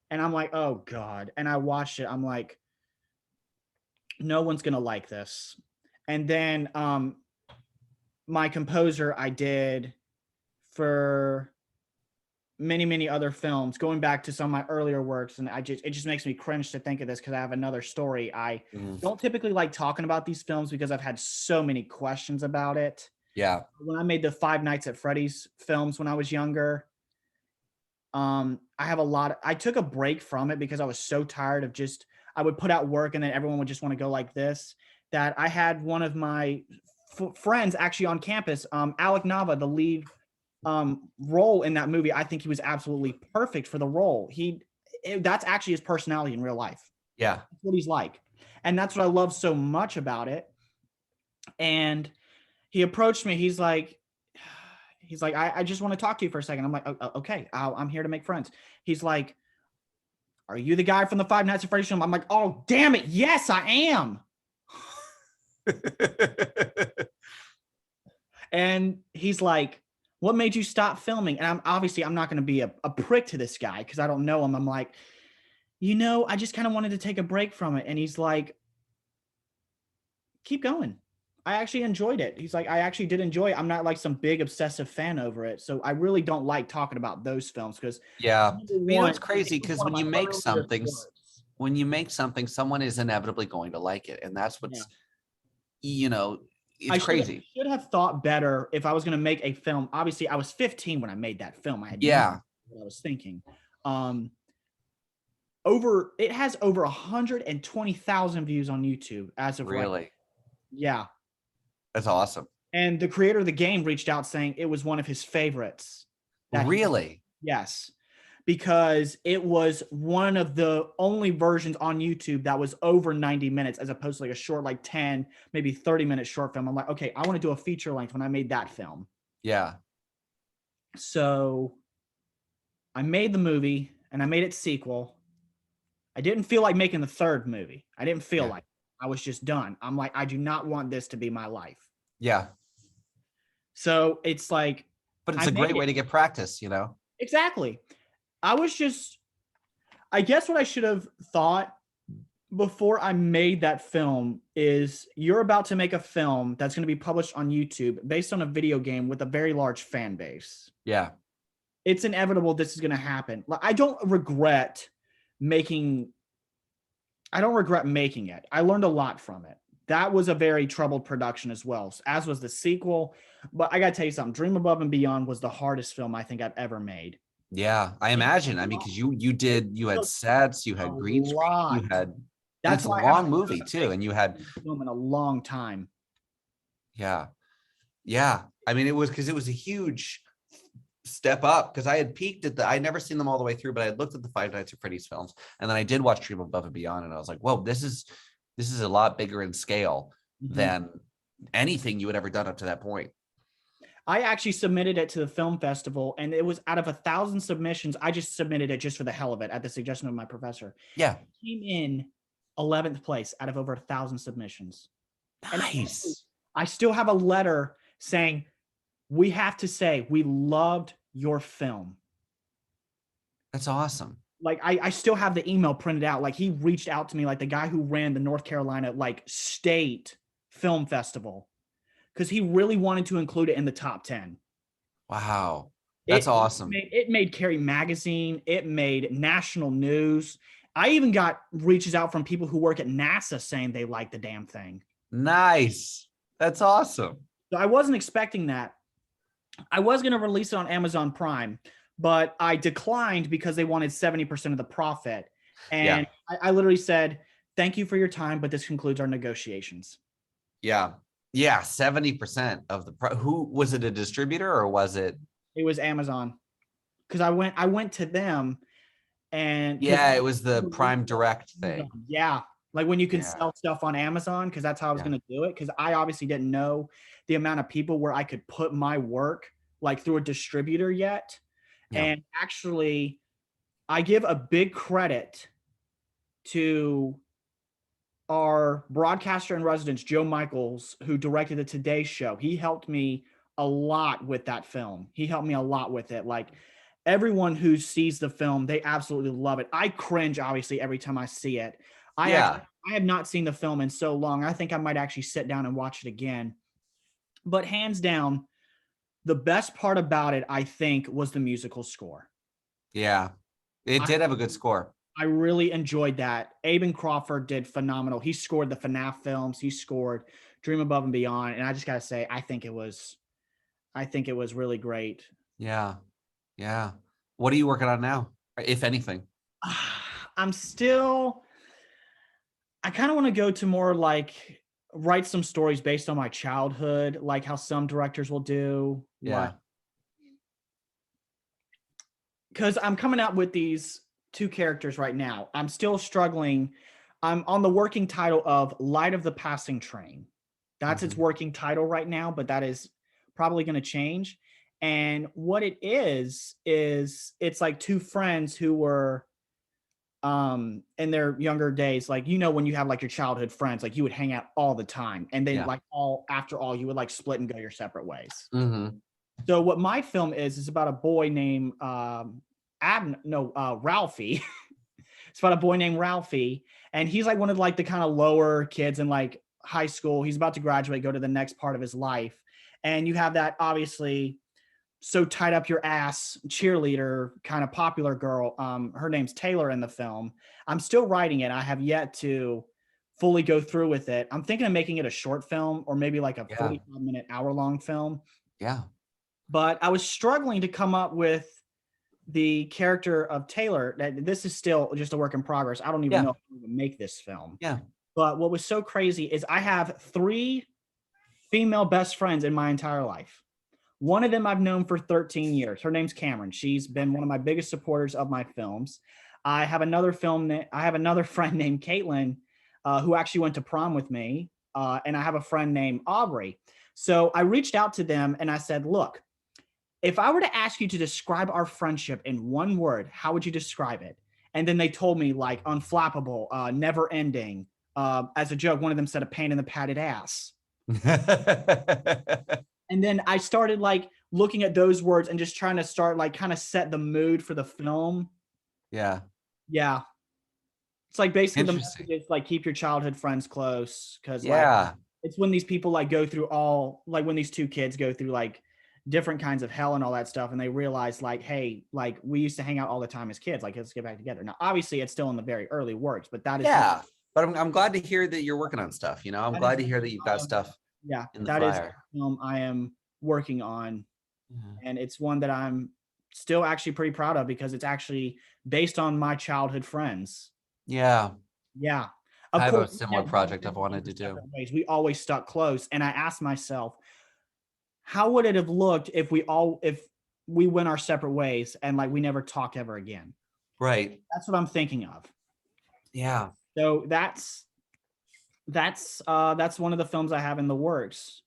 And I'm like, oh God. And I watched it. I'm like, no one's going to like this. And then my composer I did for many, many other films, going back to some of my earlier works. And it just makes me cringe to think of this, because I have another story. I don't typically like talking about these films because I've had so many questions about it. Yeah. When I made the Five Nights at Freddy's films when I was younger, I took a break from it because I was so tired of I would put out work and then everyone would just want to go like this, that I had one of my friends actually on campus, Alec Nava, the lead role in that movie. I think he was absolutely perfect for the role. That's actually his personality in real life. Yeah. That's what he's like. And that's what I love so much about it. And he approached me. He's like, I just want to talk to you for a second. I'm like, okay, I'm here to make friends. He's like, are you the guy from the Five Nights at Freddy's film? I'm like, oh, damn it. Yes, I am. And he's like, what made you stop filming? And I'm not going to be a prick to this guy because I don't know him. I'm like, I just kind of wanted to take a break from it. And he's like, keep going. I actually enjoyed it. He's like, I actually did enjoy it. I'm not like some big obsessive fan over it. So I really don't like talking about those films because it's crazy because when you make something, someone is inevitably going to like it. And that's what's, it's crazy. I should have thought better if I was going to make a film. Obviously, I was 15 when I made that film. I had no idea what I was thinking. It has over 120,000 views on YouTube as of really. Right. Yeah. That's awesome. And the creator of the game reached out saying it was one of his favorites. Really? Yes. Because it was one of the only versions on YouTube that was over 90 minutes as opposed to like a short, like 10, maybe 30-minute short film. I'm like, okay, I want to do a feature length when I made that film. Yeah. So I made the movie and I made its sequel. I didn't feel like making the third movie. I didn't feel like I was just done. I'm like, I do not want this to be my life. Yeah. So it's like, but it's a great way to get practice, Exactly. I guess what I should have thought before I made that film is you're about to make a film that's going to be published on YouTube based on a video game with a very large fan base. Yeah. It's inevitable this is going to happen. I don't regret making it. I learned a lot from it. That was a very troubled production as well, as was the sequel. But I got to tell you something. Dream Above and Beyond was the hardest film I think I've ever made. Yeah, I imagine. I mean, because you had sets, you had green screen, you had. That's a long movie too, and you had film in a long time. Yeah, yeah. I mean, it was a huge step up because I had peeked at I'd never seen them all the way through, but I had looked at the Five Nights at Freddy's films, and then I did watch Dream Above and Beyond, and I was like, whoa, this is a lot bigger in scale than anything you had ever done up to that point. I actually submitted it to the film festival, and it was out of 1,000 submissions. I just submitted it just for the hell of it at the suggestion of my professor. Yeah. It came in 11th place out of over 1,000 submissions. Nice. And I still have a letter saying, we have to say, we loved your film. That's awesome. Like, I still have the email printed out. Like, he reached out to me, like the guy who ran the North Carolina, like, state film festival, because he really wanted to include it in the top 10. Wow. That's awesome. It made Carrie Magazine. It made national news. I even got reaches out from people who work at NASA saying they like the damn thing. Nice. That's awesome. So I wasn't expecting that. I was going to release it on Amazon Prime, but I declined because they wanted 70% of the profit. And I literally said, thank you for your time, but this concludes our negotiations. Yeah. Yeah, 70% of the who was it, a distributor or was it? It was Amazon, because I went to them, and it was the Prime Direct thing. Yeah, like when you can sell stuff on Amazon, because that's how I was going to do it. Because I obviously didn't know the amount of people where I could put my work like through a distributor yet. Yeah. And actually, I give a big credit to our broadcaster in residence, Joe Michaels, who directed the Today Show. He helped me a lot with that film. He helped me a lot with it. Like, everyone who sees the film, they absolutely love it. I cringe, obviously, every time I see it. I have not seen the film in so long. I think I might actually sit down and watch it again. But hands down, the best part about it, I think, was the musical score. Yeah, it did have a good score. I really enjoyed that. Aben Crawford did phenomenal. He scored the FNAF films. He scored Dream Above and Beyond. And I just got to say, I think it was I think it was really great. Yeah. Yeah. What are you working on now, if anything? I'm still, I kind of want to go to more like write some stories based on my childhood, like how some directors will do. Like, Yeah. because I'm coming out with these two characters right now. I'm still struggling. I'm on the working title of Light of the Passing Train. That's its Mhm. working title right now, but that is probably going to change. And what it is it's like two friends who were in their younger days, like, you know, when you have like your childhood friends, like you would hang out all the time, and then Yeah. like all after all you would like split and go your separate ways. Hmm. So what my film is about a boy named Ralphie. It's about a boy named Ralphie, and he's like one of like the kind of lower kids in like high school. He's about to graduate, go to the next part of his life, and you have that obviously so tied up your ass cheerleader kind of popular girl. Her name's Taylor in the film. I'm still writing it. I have yet to fully go through with it. I'm thinking of making it a short film or maybe like a Yeah. 45-minute, hour-long film. Yeah. But I was struggling to come up with the character of Taylor. That this is still just a work in progress. I don't even Yeah. know if I'm going to make this film. Yeah. But what was so crazy is I have 3 female best friends in my entire life. One of them I've known for 13 years. Her name's Cameron. She's been one of my biggest supporters of my films. I have another friend named Caitlin, who actually went to prom with me, and I have a friend named Aubrey. So I reached out to them and I said, "Look, if I were to ask you to describe our friendship in one word, how would you describe it?" And then they told me like unflappable, never ending. As a joke, one of them said a pain in the padded ass. And then I started like looking at those words and just trying to start like kind of set the mood for the film. Yeah. Yeah. It's like basically the Interesting. message is like keep your childhood friends close, because like Yeah. it's when these people like go through all like when these two kids go through like different kinds of hell and all that stuff, and they realize like, hey, like we used to hang out all the time as kids, like let's get back together. Now obviously it's still in the very early works, but that is Yeah. But I'm glad to hear that you're working on stuff. I'm that glad is to hear that you've got stuff yeah, in the that is fire. the film I am working on, Yeah. and it's one that I'm still actually pretty proud of because it's actually based on my childhood friends. Yeah. Yeah. I Of have course, a we similar never went project I've wanted to do. separate ways. We always stuck close. And I asked myself, how would it have looked if we went our separate ways and like we never talk ever again? Right. That's what I'm thinking of. Yeah. So that's one of the films I have in the works.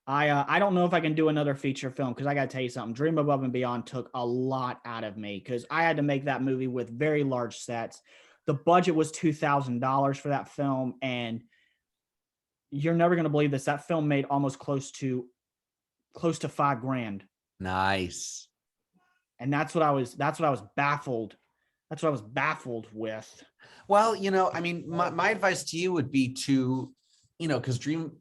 I don't know if I can do another feature film because I got to tell you something. Dream Above and Beyond took a lot out of me because I had to make that movie with very large sets. The budget was $2,000 for that film, and you're never going to believe this. That film made almost close to $5,000, Nice. and that's what I was baffled. That's what I was baffled with. Well, I mean, my advice to you would be to, because Dream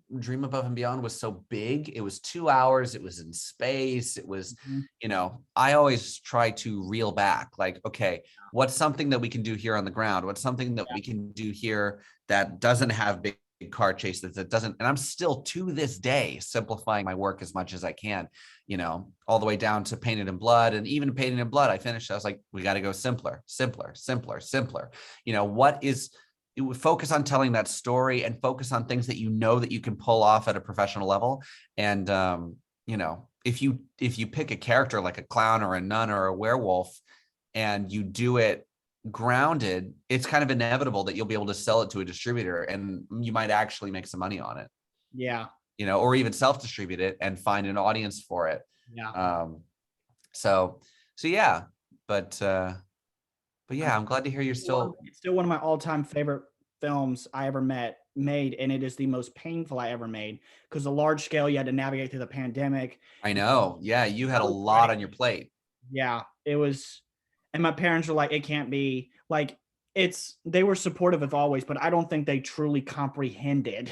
Above and Beyond was so big. It was 2 hours. It was in space. It was, Mhm. I always try to reel back. Like, okay, what's something that we can do here on the ground? What's something that we can do here that doesn't have big car chases, that doesn't, and I'm still to this day simplifying my work as much as I can, all the way down to Painted in Blood. And even Painted in Blood, I finished, I was like, we got to go simpler, simpler, simpler, simpler. What is it would focus on telling that story and focus on things that that you can pull off at a professional level. And if you pick a character like a clown or a nun or a werewolf and you do it grounded, it's kind of inevitable that you'll be able to sell it to a distributor and you might actually make some money on it, Yeah. or even self-distribute it and find an audience for it. Yeah. So yeah, but yeah, I'm I'm glad to hear you're still. It's still one of my all-time favorite films I ever made, and it is the most painful I ever made because the large scale you had to navigate through the pandemic. I know. Yeah, you had I a was lot on your plate. Yeah, it was, and my parents were like, it can't be like they were supportive of always, but I don't think they truly comprehended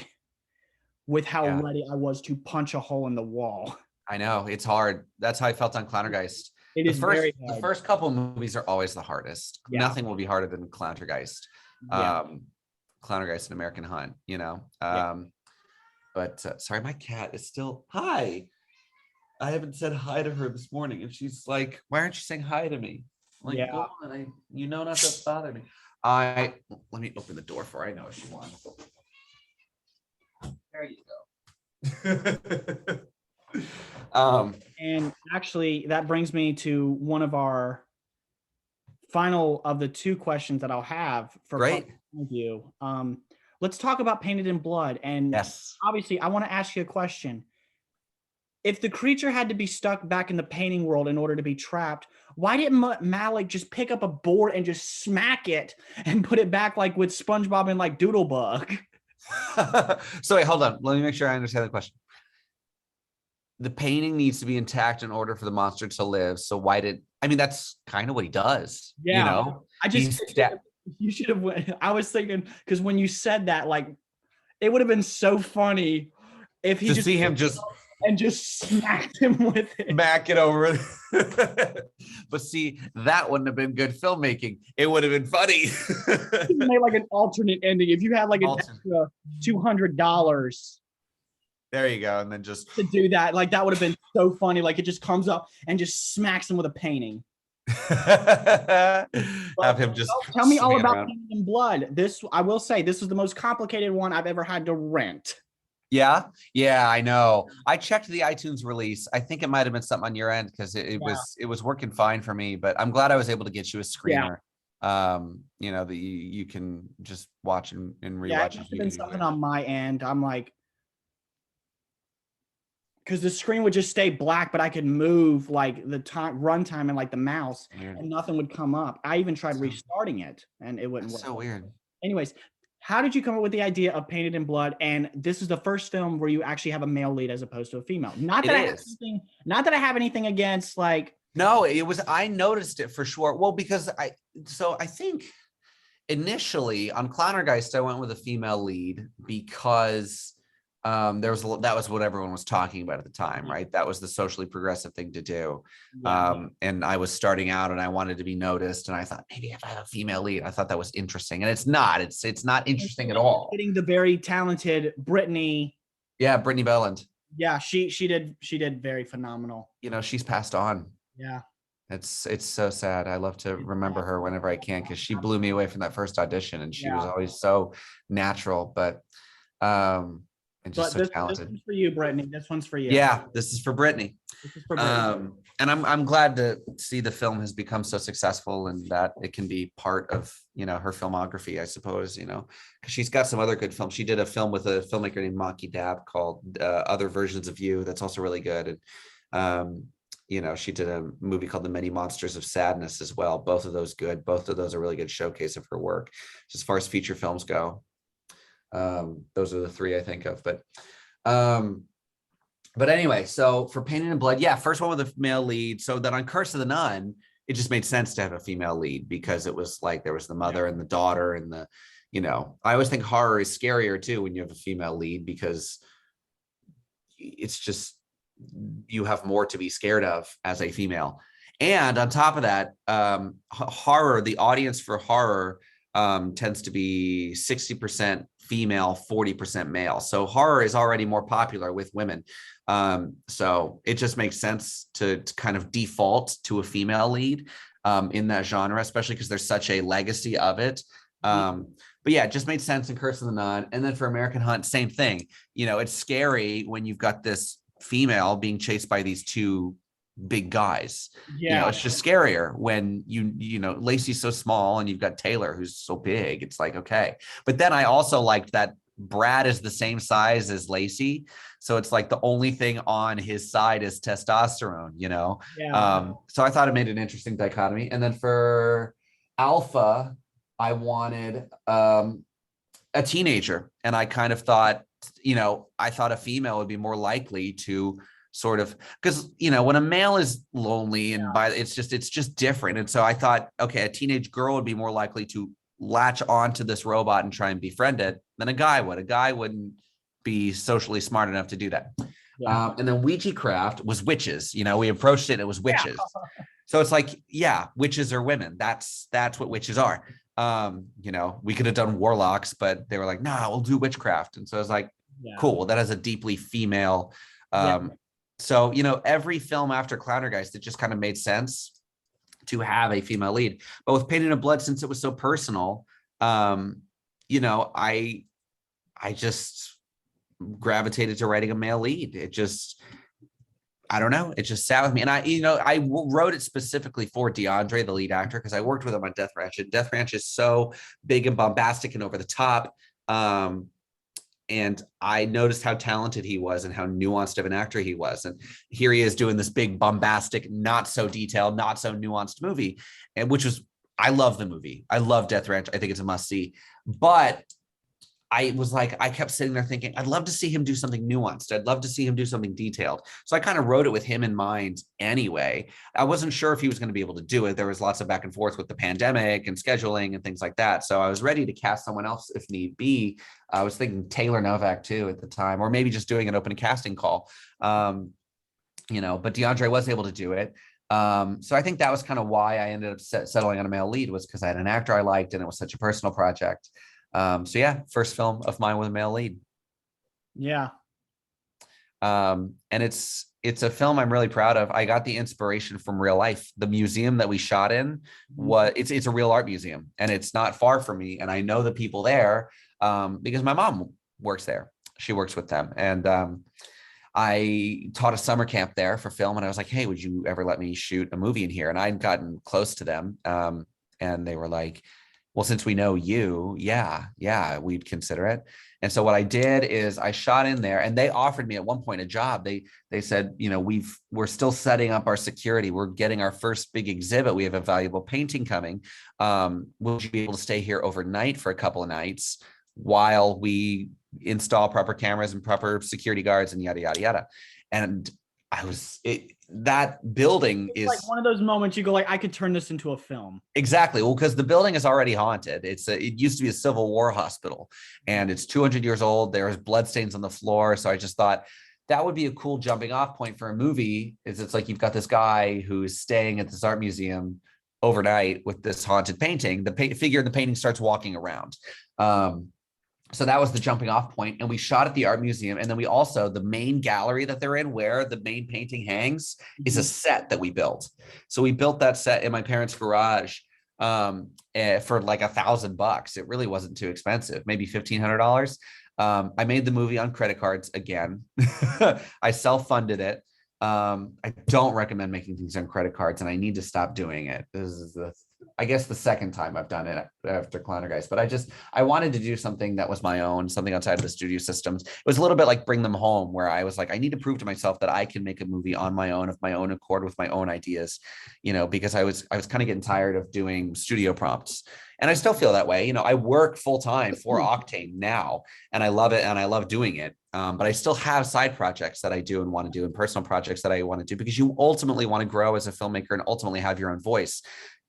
with how Yeah, ready I was to punch a hole in the wall. I know. It's hard. That's how I felt on Clowntergeist. It The is first very the hard. first couple movies are always the hardest. Yeah. Nothing will be harder than Clowntergeist. Yeah. Clowntergeist and American Hunt. Yeah. But sorry, my cat is still. Hi. I haven't said hi to her this morning, and she's like, "Why aren't you saying hi to me?" I'm like, Yeah. go on, not to bother me. Let me open the door for her. I know what she wants. There you go. And actually, that brings me to one of our final of the two questions that I'll have for Great. you. Let's talk about Painted in Blood. And Yes. obviously, I want to ask you a question. If the creature had to be stuck back in the painting world in order to be trapped, why didn't Malik just pick up a board and just smack it and put it back like with SpongeBob and like Doodlebug? So wait, hold on. Let me make sure I understand the question. The painting needs to be intact in order for the monster to live. So why that's kind of what he does. Yeah. You know, you should have. I was thinking, because when you said that, like, it would have been so funny if he see him just and just smacked him with it. Smack it over. But see, that wouldn't have been good filmmaking. It would have been funny. Made like an alternate ending. If you had like an extra $200. There you go. And then just to do that, like that would have been so funny. Like it just comes up and just smacks him with a painting. Have him just tell me all about Painted in Blood. This, I will say, this is the most complicated one I've ever had to rent. Yeah, I know. I checked the iTunes release. I think it might have been something on your end because it was working fine for me. But I'm glad I was able to get you a screener. That you can just watch and rewatch. Yeah, it must have been something on my end. I'm like, because the screen would just stay black, but I could move like the runtime and like the mouse, and nothing would come up. I even tried restarting it, and it wouldn't work. So weird. Anyways, how did you come up with the idea of Painted in Blood? And this is the first film where you actually have a male lead as opposed to a female. Not that I have anything against like. No, it was. I noticed it for sure. Well, because I think initially on Clowntergeist I went with a female lead because. That was what everyone was talking about at the time, right? That was the socially progressive thing to do. And I was starting out and I wanted to be noticed. And I thought maybe if I have a female lead, I thought that was interesting. And it's not, it's not interesting at all. Getting the very talented Brittany. Yeah. Brittany Belland. Yeah. She did very phenomenal. She's passed on. Yeah. It's so sad. I love to remember her whenever I can, because she blew me away from that first audition and she was always so natural, but, and just so talented. This one's for you, Brittany. This one's for you. Yeah, this is for Brittany. And I'm glad to see the film has become so successful and that it can be part of her filmography, I suppose. Because she's got some other good films. She did a film with a filmmaker named Maki Dab called Other Versions of You. That's also really good. And she did a movie called The Many Monsters of Sadness as well. Both of those good. Both of those are really good showcase of her work. As far as feature films go. Those are the three I think of, but anyway, so for Painted in Blood, first one with a male lead. So then on Curse of the Nun, it just made sense to have a female lead because it was like there was the mother and the daughter and the, I always think horror is scarier too when you have a female lead because it's just you have more to be scared of as a female. And on top of that, horror, the audience for horror tends to be 60% female, 40% male. So horror is already more popular with women. So it just makes sense to kind of default to a female lead in that genre, especially because there's such a legacy of it. But yeah, it just made sense in Curse of the Nun. And then for American Hunt, same thing. It's scary when you've got this female being chased by these two big guys. It's just scarier when Lacey's so small and you've got Taylor who's so big. It's like, okay. But then I also liked that Brad is the same size as Lacey, so it's like the only thing on his side is testosterone. So I thought it made an interesting dichotomy. And then for Alpha, I wanted a teenager, and I kind of thought I thought a female would be more likely to sort of, because when a male is lonely and it's just different. And so I thought, okay, a teenage girl would be more likely to latch onto this robot and try and befriend it than a guy would. A guy wouldn't be socially smart enough to do that. And then Ouija Craft was witches. We approached it was witches. So it's like, witches are women. That's what witches are. We could have done warlocks, but they were like, nah, we'll do witchcraft. And so I was like, cool, that has a deeply female So, every film after Clowntergeist, it just kind of made sense to have a female lead. But with Painted in Blood, since it was so personal, um, I just gravitated to writing a male lead. I don't know. It just sat with me. And I wrote it specifically for DeAndre, the lead actor, because I worked with him on Death Ranch. And Death Ranch is so big and bombastic and over the top. And I noticed how talented he was and how nuanced of an actor he was. And here he is doing this big, bombastic, not so detailed, not so nuanced movie. And I love the movie. I love Death Ranch. I think it's a must see. But I kept sitting there thinking, I'd love to see him do something nuanced. I'd love to see him do something detailed. So I kind of wrote it with him in mind anyway. I wasn't sure if he was going to be able to do it. There was lots of back and forth with the pandemic and scheduling and things like that. So I was ready to cast someone else if need be. I was thinking Taylor Novak too at the time, or maybe just doing an open casting call. But DeAndre was able to do it. So I think that was kind of why I ended up settling on a male lead, was because I had an actor I liked and it was such a personal project. So yeah, first film of mine with a male lead. Yeah. And it's a film I'm really proud of. I got the inspiration from real life. The museum that we shot in it's a real art museum, and it's not far from me. And I know the people there because my mom works there. She works with them. And I taught a summer camp there for film, and I was like, hey, would you ever let me shoot a movie in here? And I'd gotten close to them. And they were like, well, since we know you, yeah, we'd consider it. And so what I did is I shot in there, and they offered me at one point a job. They said, we're still setting up our security. We're getting our first big exhibit. We have a valuable painting coming. Would you be able to stay here overnight for a couple of nights while we install proper cameras and proper security guards and yada, yada, yada. And that building is like one of those moments you go like, I could turn this into a film. Exactly. Well, because the building is already haunted. It used to be a Civil War hospital, and it's 200 years old. There's bloodstains on the floor. So I just thought that would be a cool jumping off point for a movie. It's like you've got this guy who's staying at this art museum overnight with this haunted painting. The figure in the painting starts walking around. So that was the jumping off point. And we shot at the art museum. And then we also, the main gallery that they're in, where the main painting hangs, is a set that we built. So we built that set in my parents' garage for like $1,000. It really wasn't too expensive, maybe $1,500. I made the movie on credit cards again. I self-funded it. I don't recommend making things on credit cards, and I need to stop doing it. This is I guess the second time I've done it after Clowntergeist, but I wanted to do something that was my own, something outside of the studio systems. It was a little bit like Bring Them Home, where I was like, I need to prove to myself that I can make a movie on my own, of my own accord, with my own ideas, because I was kind of getting tired of doing studio prompts. And I still feel that way. I work full time for Octane now, and I love it, and I love doing it. But I still have side projects that I do and want to do, and personal projects that I want to do, because you ultimately want to grow as a filmmaker and ultimately have your own voice.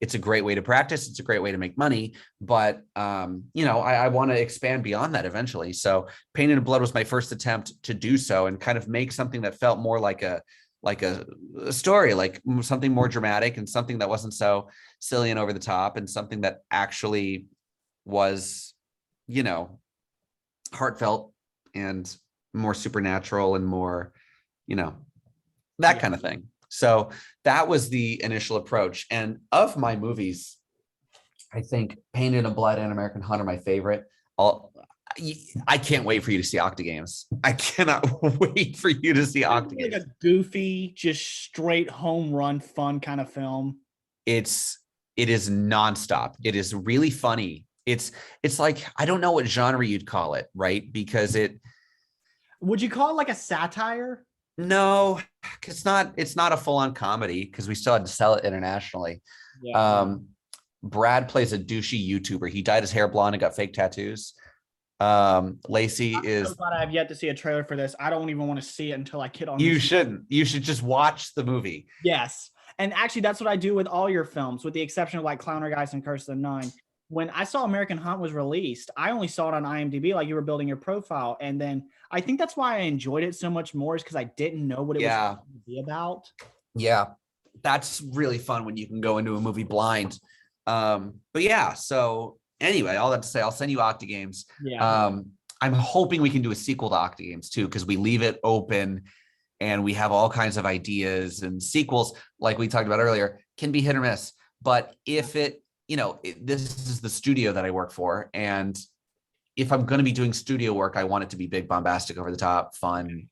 It's a great way to practice. It's a great way to make money. But, I want to expand beyond that eventually. So Painted in Blood was my first attempt to do so, and kind of make something that felt more like a story, like something more dramatic, and something that wasn't so silly and over the top, and something that actually was, heartfelt and more supernatural and more, that kind of thing. So that was the initial approach. And of my movies, I think Painted in Blood and American Hunter are my favorite. I can't wait for you to see Octagames. I cannot wait for you to see Octagames. Like a goofy, just straight home run fun kind of film. It is nonstop. It is really funny. It's like, I don't know what genre you'd call it, right? Because would you call it like a satire? No, it's not a full-on comedy, because we still had to sell it internationally. Yeah. Brad plays a douchey YouTuber. He dyed his hair blonde and got fake tattoos. Lacey is. So glad I have yet to see a trailer for this. I don't even want to see it until I get on. You shouldn't. You should just watch the movie. Yes, and actually, that's what I do with all your films, with the exception of like Clowntergeist and Curse of the Nun. When I saw American Hunt was released, I only saw it on IMDb, like you were building your profile, and then I think that's why I enjoyed it so much more, is because I didn't know what it was going to be about. Yeah, that's really fun when you can go into a movie blind. But yeah, so anyway, all that to say, I'll send you Octagames. Yeah. I'm hoping we can do a sequel to Octagames too, because we leave it open and we have all kinds of ideas, and sequels, like we talked about earlier, can be hit or miss. But if it, this is the studio that I work for, and if I'm going to be doing studio work, I want it to be big, bombastic, over the top, fun,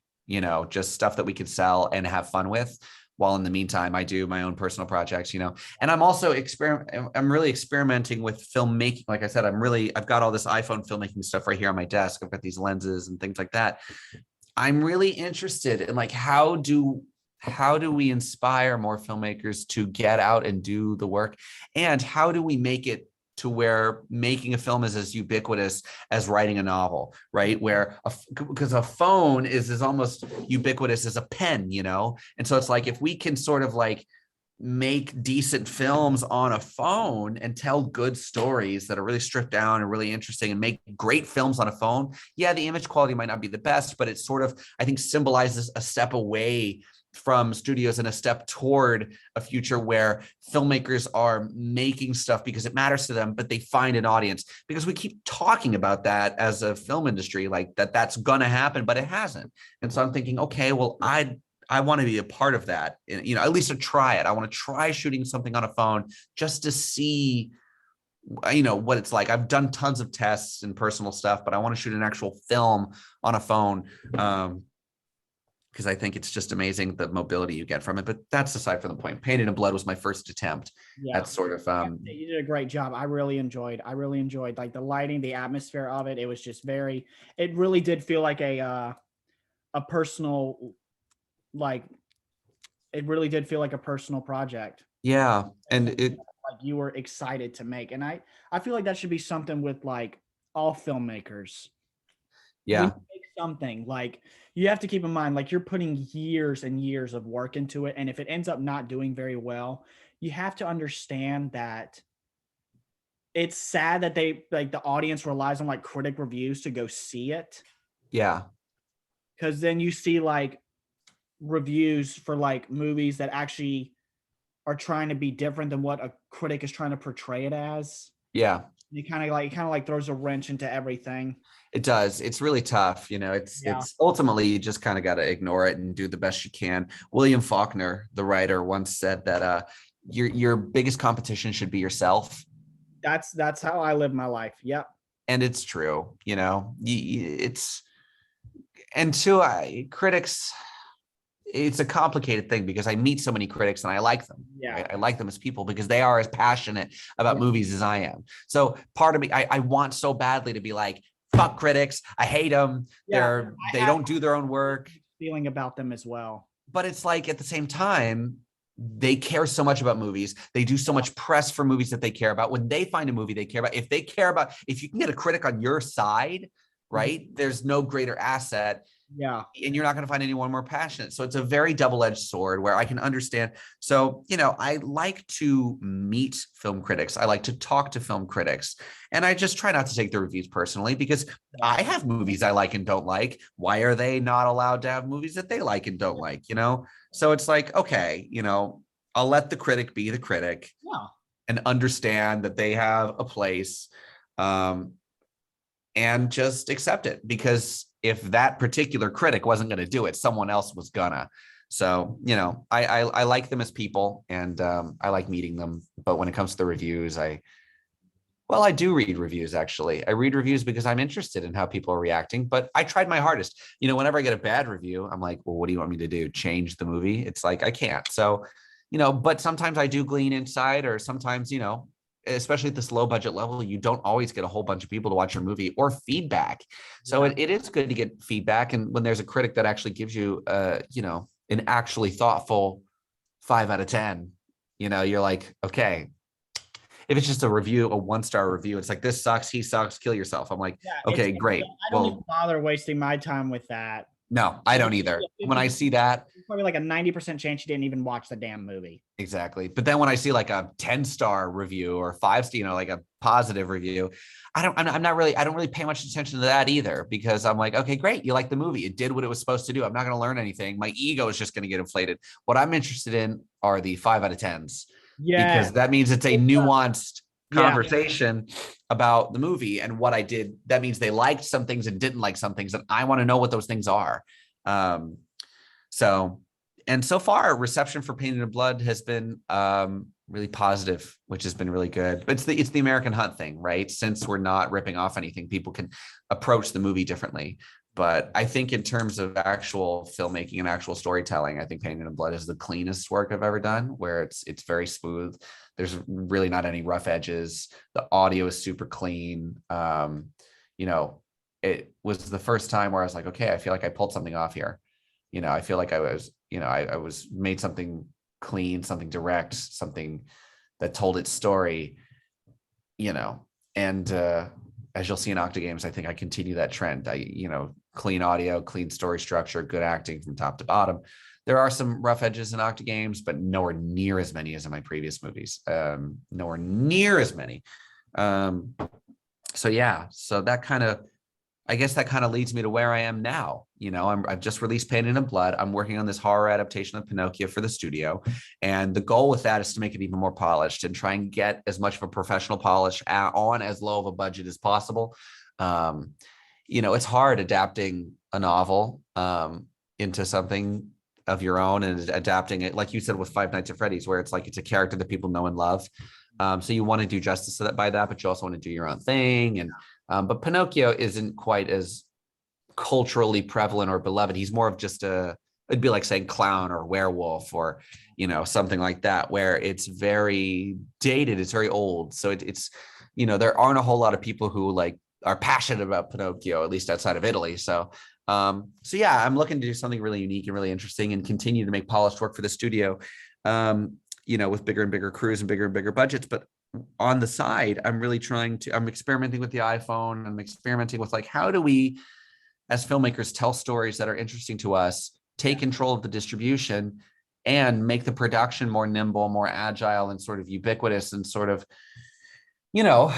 just stuff that we could sell and have fun with. While in the meantime, I do my own personal projects, and I'm also I'm really experimenting with filmmaking. Like I said, I've got all this iPhone filmmaking stuff right here on my desk. I've got these lenses and things like that. I'm really interested in like, how do we inspire more filmmakers to get out and do the work? And how do we make it to where making a film is as ubiquitous as writing a novel, right? Where because a phone is almost ubiquitous as a pen, And so it's like, if we can sort of like make decent films on a phone and tell good stories that are really stripped down and really interesting, and make great films on a phone, yeah, the image quality might not be the best, but it sort of, I think, symbolizes a step away from studios and a step toward a future where filmmakers are making stuff because it matters to them, but they find an audience. Because we keep talking about that as a film industry, like that's gonna happen, but it hasn't. And so I'm thinking, okay, well, I want to be a part of that, at least to try it. I want to try shooting something on a phone just to see, what it's like. I've done tons of tests and personal stuff, but I want to shoot an actual film on a phone. Because I think it's just amazing the mobility you get from it. But that's aside from the point. Painted in Blood was my first attempt. Yeah. That's sort of you did a great job. I really enjoyed like the lighting, the atmosphere of it. It was just it really did feel like a personal, like it really did feel like a personal project. Yeah. And it like you were excited to make. And I feel like that should be something with like all filmmakers. Yeah. When you make something, like, you have to keep in mind, like, you're putting years and years of work into it. And if it ends up not doing very well, you have to understand that it's sad that the audience relies on like critic reviews to go see it. Yeah. Because then you see like reviews for like movies that actually are trying to be different than what a critic is trying to portray it as. Yeah. It kind of like throws a wrench into everything. It does. It's really tough. It's ultimately, you just kind of got to ignore it and do the best you can. William Faulkner, the writer, once said that your biggest competition should be yourself. That's how I live my life. Yep. And it's true. Critics, it's a complicated thing because I meet so many critics and I like them. Yeah. Right? I like them as people because they are as passionate about movies as I am. So part of me, I want so badly to be like, fuck critics. I hate them. They don't do their own work. Feeling about them as well. But it's like, at the same time, they care so much about movies. They do so much press for movies that they care about. When they find a movie they care about, if you can get a critic on your side, right? There's no greater asset. Yeah. And you're not going to find anyone more passionate. So it's a very double-edged sword where I can understand. So, I like to meet film critics. I like to talk to film critics. And I just try not to take the reviews personally because I have movies I like and don't like. Why are they not allowed to have movies that they like and don't like, So it's like, okay, I'll let the critic be the critic and understand that they have a place, and just accept it, because if that particular critic wasn't going to do it, someone else was gonna. So, I like them as people, and I like meeting them. But when it comes to the reviews, I do read reviews, actually. I read reviews because I'm interested in how people are reacting, but I tried my hardest. Whenever I get a bad review, I'm like, well, what do you want me to do? Change the movie? It's like, I can't. So, but sometimes I do glean inside, or sometimes, especially at this low budget level, you don't always get a whole bunch of people to watch your movie or feedback. So it is good to get feedback. And when there's a critic that actually gives you, an actually thoughtful 5 out of 10, you're like, okay. If it's just a review, a 1-star review, it's like, this sucks, he sucks, kill yourself. I'm like, okay, great. I don't even bother wasting my time with that. No, I don't either. When I see that, probably like a 90% chance you didn't even watch the damn movie. Exactly. But then when I see like a 10-star review or 5-star, like a positive review, I don't really pay much attention to that either, because I'm like, okay, great. You like the movie. It did what it was supposed to do. I'm not going to learn anything. My ego is just going to get inflated. What I'm interested in are the 5 out of 10s. Yeah. Because that means it's a nuanced conversation about the movie and what I did. That means they liked some things and didn't like some things, and I want to know what those things are. So, and so far reception for Painted in Blood has been really positive, which has been really good. But it's the American Hunt thing, right? Since we're not ripping off anything, people can approach the movie differently. But I think in terms of actual filmmaking and actual storytelling, I think Painted in Blood is the cleanest work I've ever done, where it's very smooth. There's really not any rough edges. The audio is super clean. You know, it was the first time where I was like, okay, I feel like I pulled something off here. You know, I feel like I was, you know, I was made something clean, something direct, something that told its story, you know, and as you'll see in Octa Games, I think I continue that trend. You know, clean audio, clean story structure, good acting from top to bottom. There are some rough edges in Octa Games, but nowhere near as many as in my previous movies. Nowhere near as many. So yeah, so that kind of, I guess that kind of leads me to where I am now. You know, I've just released Painted in Blood. I'm working on this horror adaptation of Pinocchio for the studio. And the goal with that is to make it even more polished and try and get as much of a professional polish on as low of a budget as possible. You know, it's hard adapting a novel into something of your own and adapting it, like you said, with Five Nights at Freddy's, where it's like it's a character that people know and love. So you want to do justice to that by that, but you also want to do your own thing. And but Pinocchio isn't quite as culturally prevalent or beloved. He's more of just it'd be like saying clown or werewolf or, you know, something like that, where it's very dated. It's very old. So it's, you know, there aren't a whole lot of people who like are passionate about Pinocchio, at least outside of Italy. So yeah, I'm looking to do something really unique and really interesting and continue to make polished work for the studio, you know, with bigger and bigger crews and bigger budgets. But on the side, I'm experimenting with the iPhone. I'm experimenting with like, how do we as filmmakers tell stories that are interesting to us, take control of the distribution, and make the production more nimble, more agile, and sort of ubiquitous, and sort of, you know,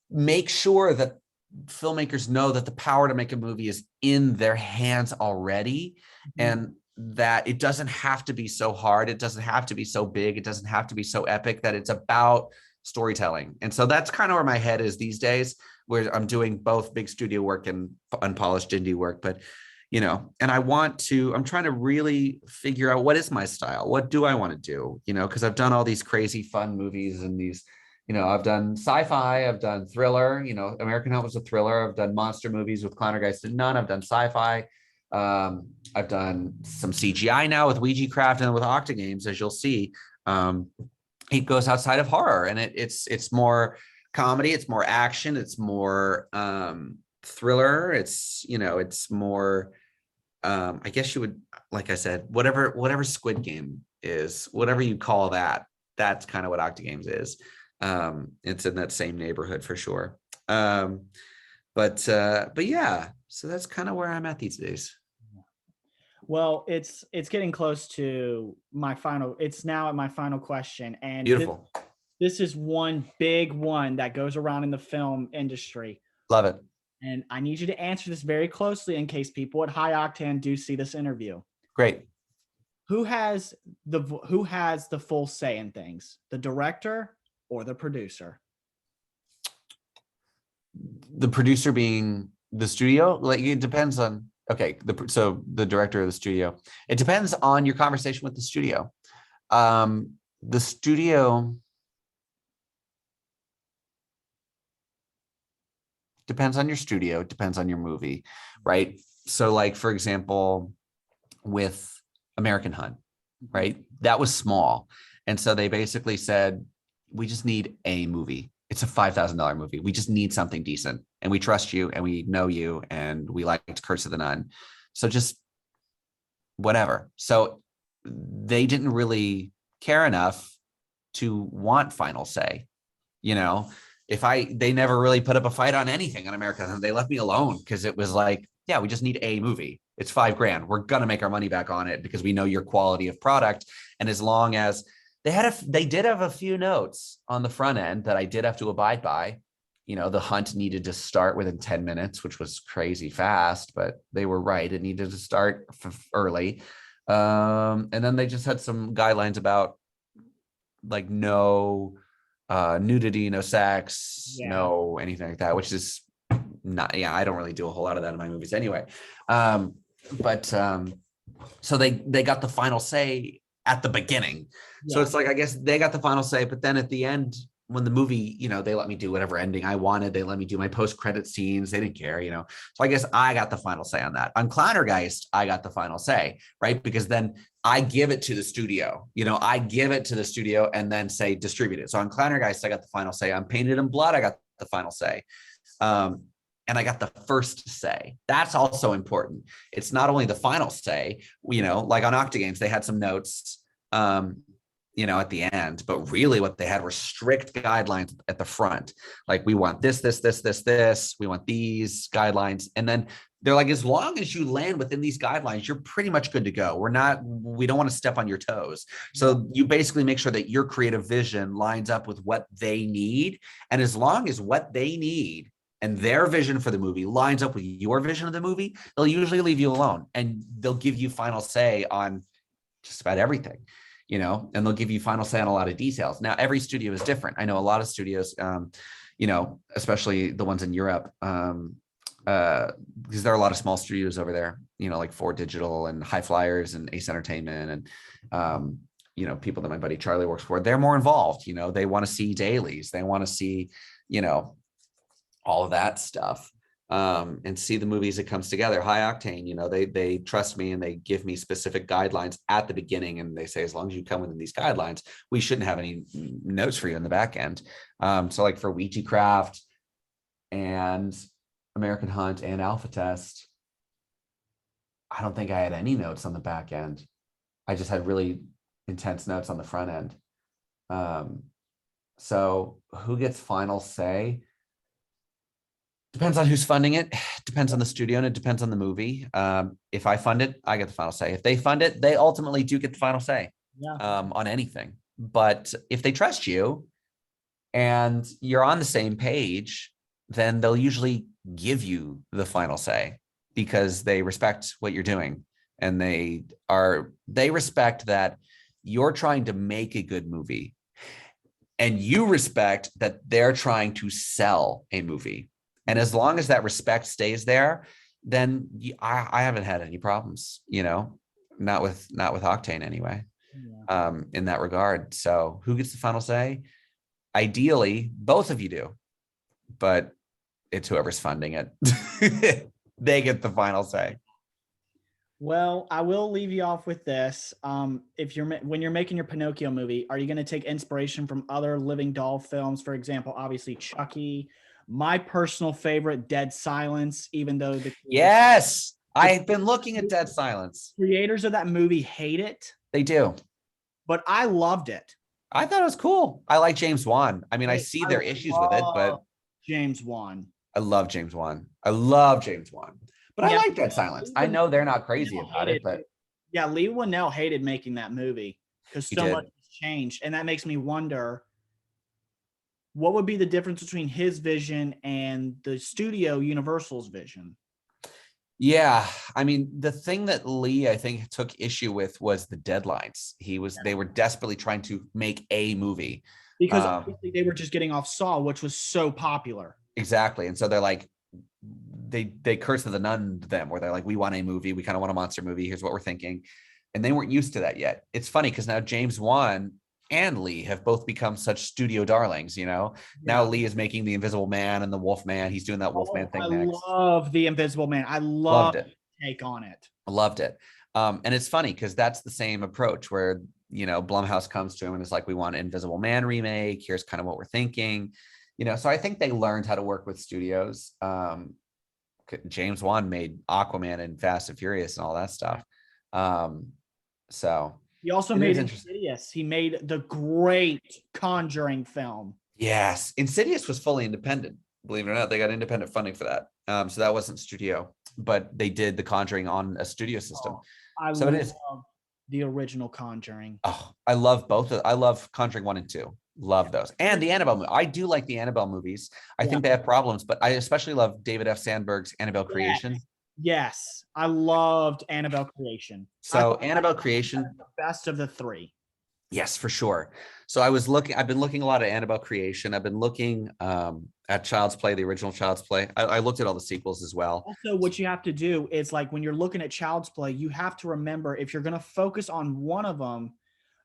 make sure that filmmakers know that the power to make a movie is in their hands already, and that it doesn't have to be so hard. It doesn't have to be so big. It doesn't have to be so epic, that it's about storytelling. And so that's kind of where my head is these days, where I'm doing both big studio work and unpolished indie work. But, you know, and I'm trying to really figure out, what is my style? What do I want to do? You know, because I've done all these crazy fun movies and these, you know, I've done sci-fi, I've done thriller, you know, American Hunt was a thriller. I've done monster movies with Clowntergeist and None. I've done sci-fi. I've done some CGI now with Ouija Craft and with Octa Games, as you'll see. It goes outside of horror, and it's more comedy, it's more action, it's more thriller, it's, you know, it's more I guess you would, like I said, whatever Squid Game is, whatever you call that, that's kind of what Octa Games is. It's in that same neighborhood for sure. But yeah, so that's kind of where I'm at these days. Well, it's getting close to it's now at my final question. And Beautiful. This is one big one that goes around in the film industry. Love it. And I need you to answer this very closely in case people at High Octane do see this interview. Great. Who has the full say in things? The director or the producer? The producer being the studio? Like, it depends on, okay, so the director of the studio. It depends on your conversation with the studio. The studio depends on your studio, depends on your movie, right? So like, for example, with American Hunt, right? That was small. And so they basically said, we just need a movie. It's a $5,000 movie. We just need something decent. And we trust you and we know you and we liked Curse of the Nun. So just whatever. So they didn't really care enough to want final say. You know, they never really put up a fight on anything in America. They left me alone because it was like, yeah, we just need a movie. It's $5,000. We're going to make our money back on it because we know your quality of product. And as long as they did have a few notes on the front end that I did have to abide by. You know, the hunt needed to start within 10 minutes, which was crazy fast, but they were right. It needed to start early. And then they just had some guidelines about like no nudity, no sex, no anything like that, which is not, I don't really do a whole lot of that in my movies anyway. But So they got the final say at the beginning. So it's like, I guess they got the final say, but then at the end, when the movie, they let me do whatever ending I wanted. They let me do my post-credit scenes. They didn't care, So I guess I got the final say on that. On Clowntergeist, I got the final say, right? Because then I give it to the studio. I give it to the studio and then say distribute it. So on Clowntergeist, I got the final say. On Painted in Blood, I got the final say. And I got the first say. That's also important. It's not only the final say, like on Octane, they had some notes, at the end, but really what they had were strict guidelines at the front. Like, we want this, we want these guidelines. And then they're like, as long as you land within these guidelines, you're pretty much good to go. We don't want to step on your toes. So you basically make sure that your creative vision lines up with what they need. And as long as what they need and their vision for the movie lines up with your vision of the movie, they'll usually leave you alone and they'll give you final say on just about everything, and they'll give you final say on a lot of details. Now, every studio is different. I know a lot of studios, especially the ones in Europe, because there are a lot of small studios over there, like 4Digital and High Flyers and Ace Entertainment and, people that my buddy Charlie works for. They're more involved. They want to see dailies. They want to see, all of that stuff, and see the movies that comes together. High Octane, they trust me and they give me specific guidelines at the beginning. And they say, as long as you come within these guidelines, we shouldn't have any notes for you in the back end. So like for Ouija Craft and American Hunt and Alpha Test, I don't think I had any notes on the back end. I just had really intense notes on the front end. So who gets final say? Depends on who's funding it, depends on the studio, and it depends on the movie. If I fund it, I get the final say. If they fund it, they ultimately do get the final say on anything. But if they trust you and you're on the same page, then they'll usually give you the final say because they respect what you're doing. And they respect that you're trying to make a good movie. And you respect that they're trying to sell a movie. And as long as that respect stays there, then I haven't had any problems, not with Octane anyway, in that regard. So who gets the final say? Ideally, both of you do, but it's whoever's funding it. They get the final say. Well, I will leave you off with this. When you're making your Pinocchio movie, are you going to take inspiration from other living doll films? For example, obviously Chucky. My personal favorite, Dead Silence, even though I've been looking at Dead Silence. Creators of that movie hate it. They do. But I loved it. I thought it was cool. I like James Wan. I mean, I see their issues with it, but James Wan. I love James Wan. But I like Dead Silence. I know they're not crazy about it, but Lee Winnell hated making that movie because so much has changed. And that makes me wonder, what would be the difference between his vision and the studio Universal's vision? Yeah, I mean, the thing that Lee, I think, took issue with was the deadlines. They were desperately trying to make a movie. Because obviously they were just getting off Saw, which was so popular. Exactly. And so they're like, they curse to the nun them, where they're like, we want a movie. We kind of want a monster movie. Here's what we're thinking. And they weren't used to that yet. It's funny because now James Wan and Lee have both become such studio darlings, Now Lee is making the Invisible Man and the Wolf Man. He's doing that Wolfman thing next. I love the Invisible Man. I loved it. Take on it. I loved it. And it's funny because that's the same approach where, Blumhouse comes to him and it's like, we want an Invisible Man remake. Here's kind of what we're thinking, so I think they learned how to work with studios. James Wan made Aquaman and Fast and Furious and all that stuff. So he also made Insidious. He made the great Conjuring film. Yes. Insidious was fully independent. Believe it or not, they got independent funding for that. So that wasn't studio, but they did the Conjuring on a studio system. I love the original Conjuring. Oh, I love both. I love Conjuring 1 and 2. Love those. And the Annabelle movie. I do like the Annabelle movies. I think they have problems, but I especially love David F. Sandberg's Annabelle Creation. Yes, I loved Annabelle Creation. So Annabelle Creation, the best of the three. Yes, for sure. So I've been looking a lot at Annabelle Creation. I've been looking at Child's Play, the original Child's Play. I looked at all the sequels as well. Also, what you have to do is like when you're looking at Child's Play, you have to remember if you're going to focus on one of them,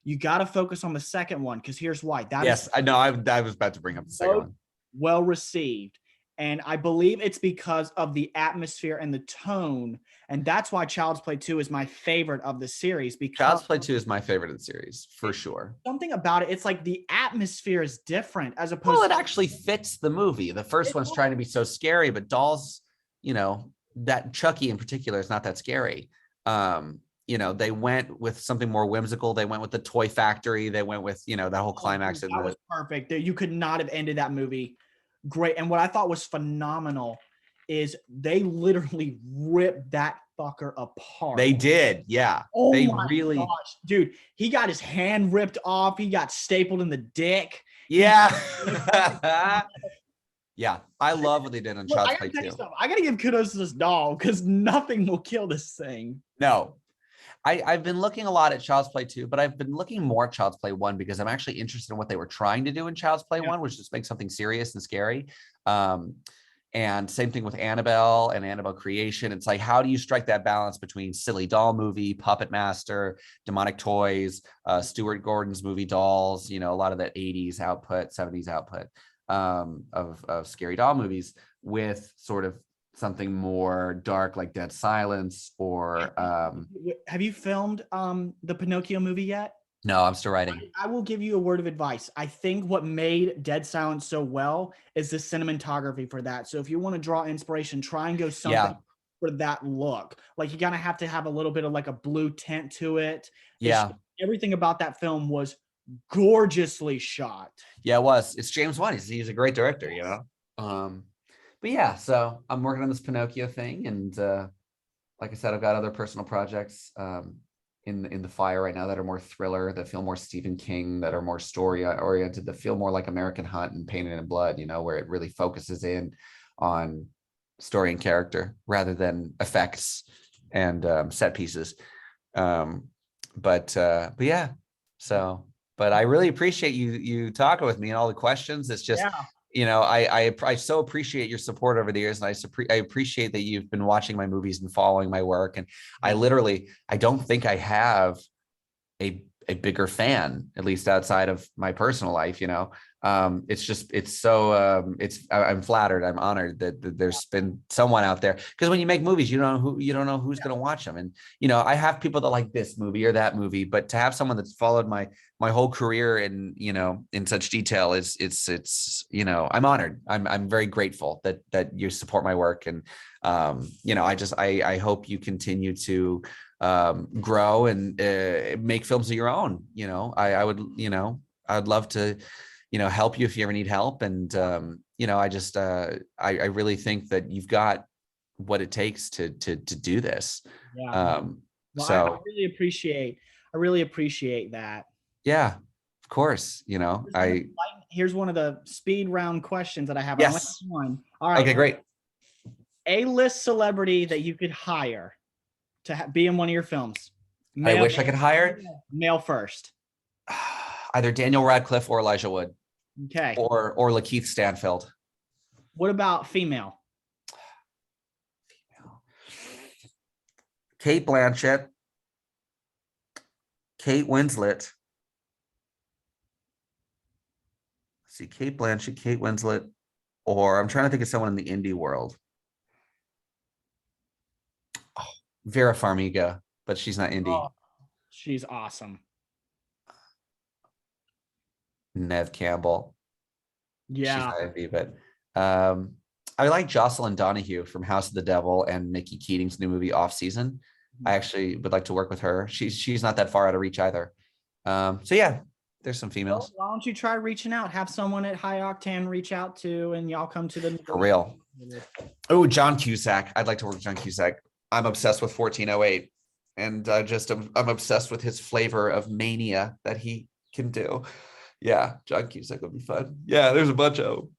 you got to focus on the second one. Because here's why. That Yes, is I know. I was about to bring up the second one. well received. And I believe it's because of the atmosphere and the tone. And that's why Child's Play 2 is my favorite of the series. Because Child's Play 2 is my favorite of the series, for sure. something about it, it's like the atmosphere is different as opposed Well, it actually fits the movie. The first one's trying to be so scary, but Dolls, that Chucky in particular is not that scary. They went with something more whimsical. They went with the toy factory. They went with, that whole climax. That was perfect. You could not have ended that movie great. And what I thought was phenomenal is they literally ripped that fucker apart. They did. Yeah. Oh they my really gosh, dude. He got his hand ripped off. He got stapled in the dick. Yeah. Yeah. I love what they did on Child's Play 2. I gotta give kudos to this doll because nothing will kill this thing. No. I've been looking a lot at Child's Play 2, but I've been looking more at Child's Play 1 because I'm actually interested in what they were trying to do in Child's Play 1, which just makes something serious and scary. And same thing with Annabelle and Annabelle Creation. It's like, how do you strike that balance between silly doll movie, Puppet Master, demonic toys, Stuart Gordon's movie Dolls, a lot of that 80s output, 70s output of scary doll movies with sort of something more dark like Dead Silence or have you filmed the Pinocchio movie yet? No, I'm still writing. I will give you a word of advice. I think what made Dead Silence so well is the cinematography for that. So if you want to draw inspiration, try and go something for that look. Like you gotta have to have a little bit of like a blue tint to it. Everything about that film was gorgeously shot. Yeah, it was. It's James Wan. He's a great director, But yeah, so I'm working on this Pinocchio thing, and like I said, I've got other personal projects in the fire right now that are more thriller, that feel more Stephen King, that are more story oriented, that feel more like American Hunt and Painted in Blood, where it really focuses in on story and character rather than effects and set pieces. But yeah, so. But I really appreciate you talking with me and all the questions. It's just, I so appreciate your support over the years, and I appreciate that you've been watching my movies and following my work. And I don't think I have a bigger fan, at least outside of my personal life. I'm flattered, I'm honored that there's been someone out there, because when you make movies, you don't know who's going to watch them. And I have people that like this movie or that movie, but to have someone that's followed my whole career and in such detail I'm honored. I'm very grateful that you support my work. And I hope you continue to grow and make films of your own. I'd love to help you if you ever need help. And I really think that you've got what it takes to do this. I really appreciate that. Yeah, of course. Here's one of the speed round questions that I have. Yes. One. All right. Okay, great. A-list celebrity that you could hire to be in one of your films. I wish I could hire. Male first. Either Daniel Radcliffe or Elijah Wood. Okay. Or Lakeith Stanfield. What about female? Kate Blanchett, Kate Winslet. Let's see, Kate Blanchett, Kate Winslet, or I'm trying to think of someone in the indie world. Oh, Vera Farmiga, but she's not indie. Oh, she's awesome. Nev Campbell. Yeah. She's not indie, but I like Jocelyn Donahue from House of the Devil and Mickey Keating's new movie Off Season. I actually would like to work with her. She's not that far out of reach either. So yeah, there's some females. Well, why don't you try reaching out? Have someone at High Octane reach out to, and y'all come to the for real. Oh, John Cusack. I'd like to work with John Cusack. I'm obsessed with 1408, and I'm obsessed with his flavor of mania that he can do. Yeah, John Cusack would be fun. Yeah, there's a bunch of them.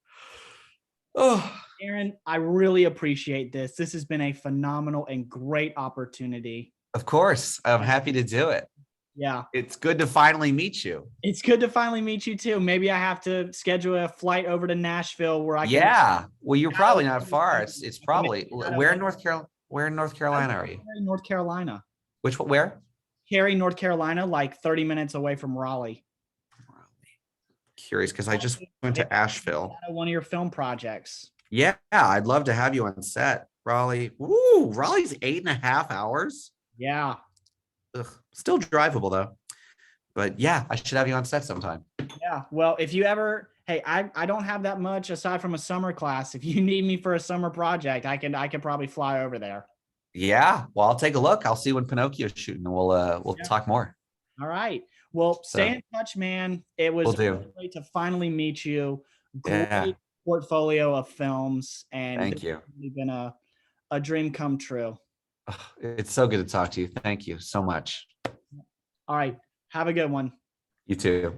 Oh, Aaron, I really appreciate this. This has been a phenomenal and great opportunity. Of course. I'm happy to do it. Yeah. It's good to finally meet you. It's good to finally meet you too. Maybe I have to schedule a flight over to Nashville where I can. Yeah. Well, you're probably not far. I It's can make probably shadow where in work. North Carolina? Where in North Carolina are you? North Carolina. Which one? Where? Cary, North Carolina, like 30 minutes away from Raleigh. Curious because I just went to Asheville. One of your film projects. Yeah, I'd love to have you on set. Raleigh. Woo, Raleigh's 8.5 hours. Yeah. Ugh, still drivable though. But yeah, I should have you on set sometime. Yeah. Well, if you ever, hey, I don't have that much aside from a summer class. If you need me for a summer project, I can probably fly over there. Yeah. Well, I'll take a look. I'll see when Pinocchio's shooting and we'll talk more. All right. Well, stay So, in touch, man. It was will do. really great to finally meet you. Yeah. Great portfolio of films, and Thank you. it's been a dream come true. Ugh, it's so good to talk to you. Thank you so much. All right. Have a good one. You too.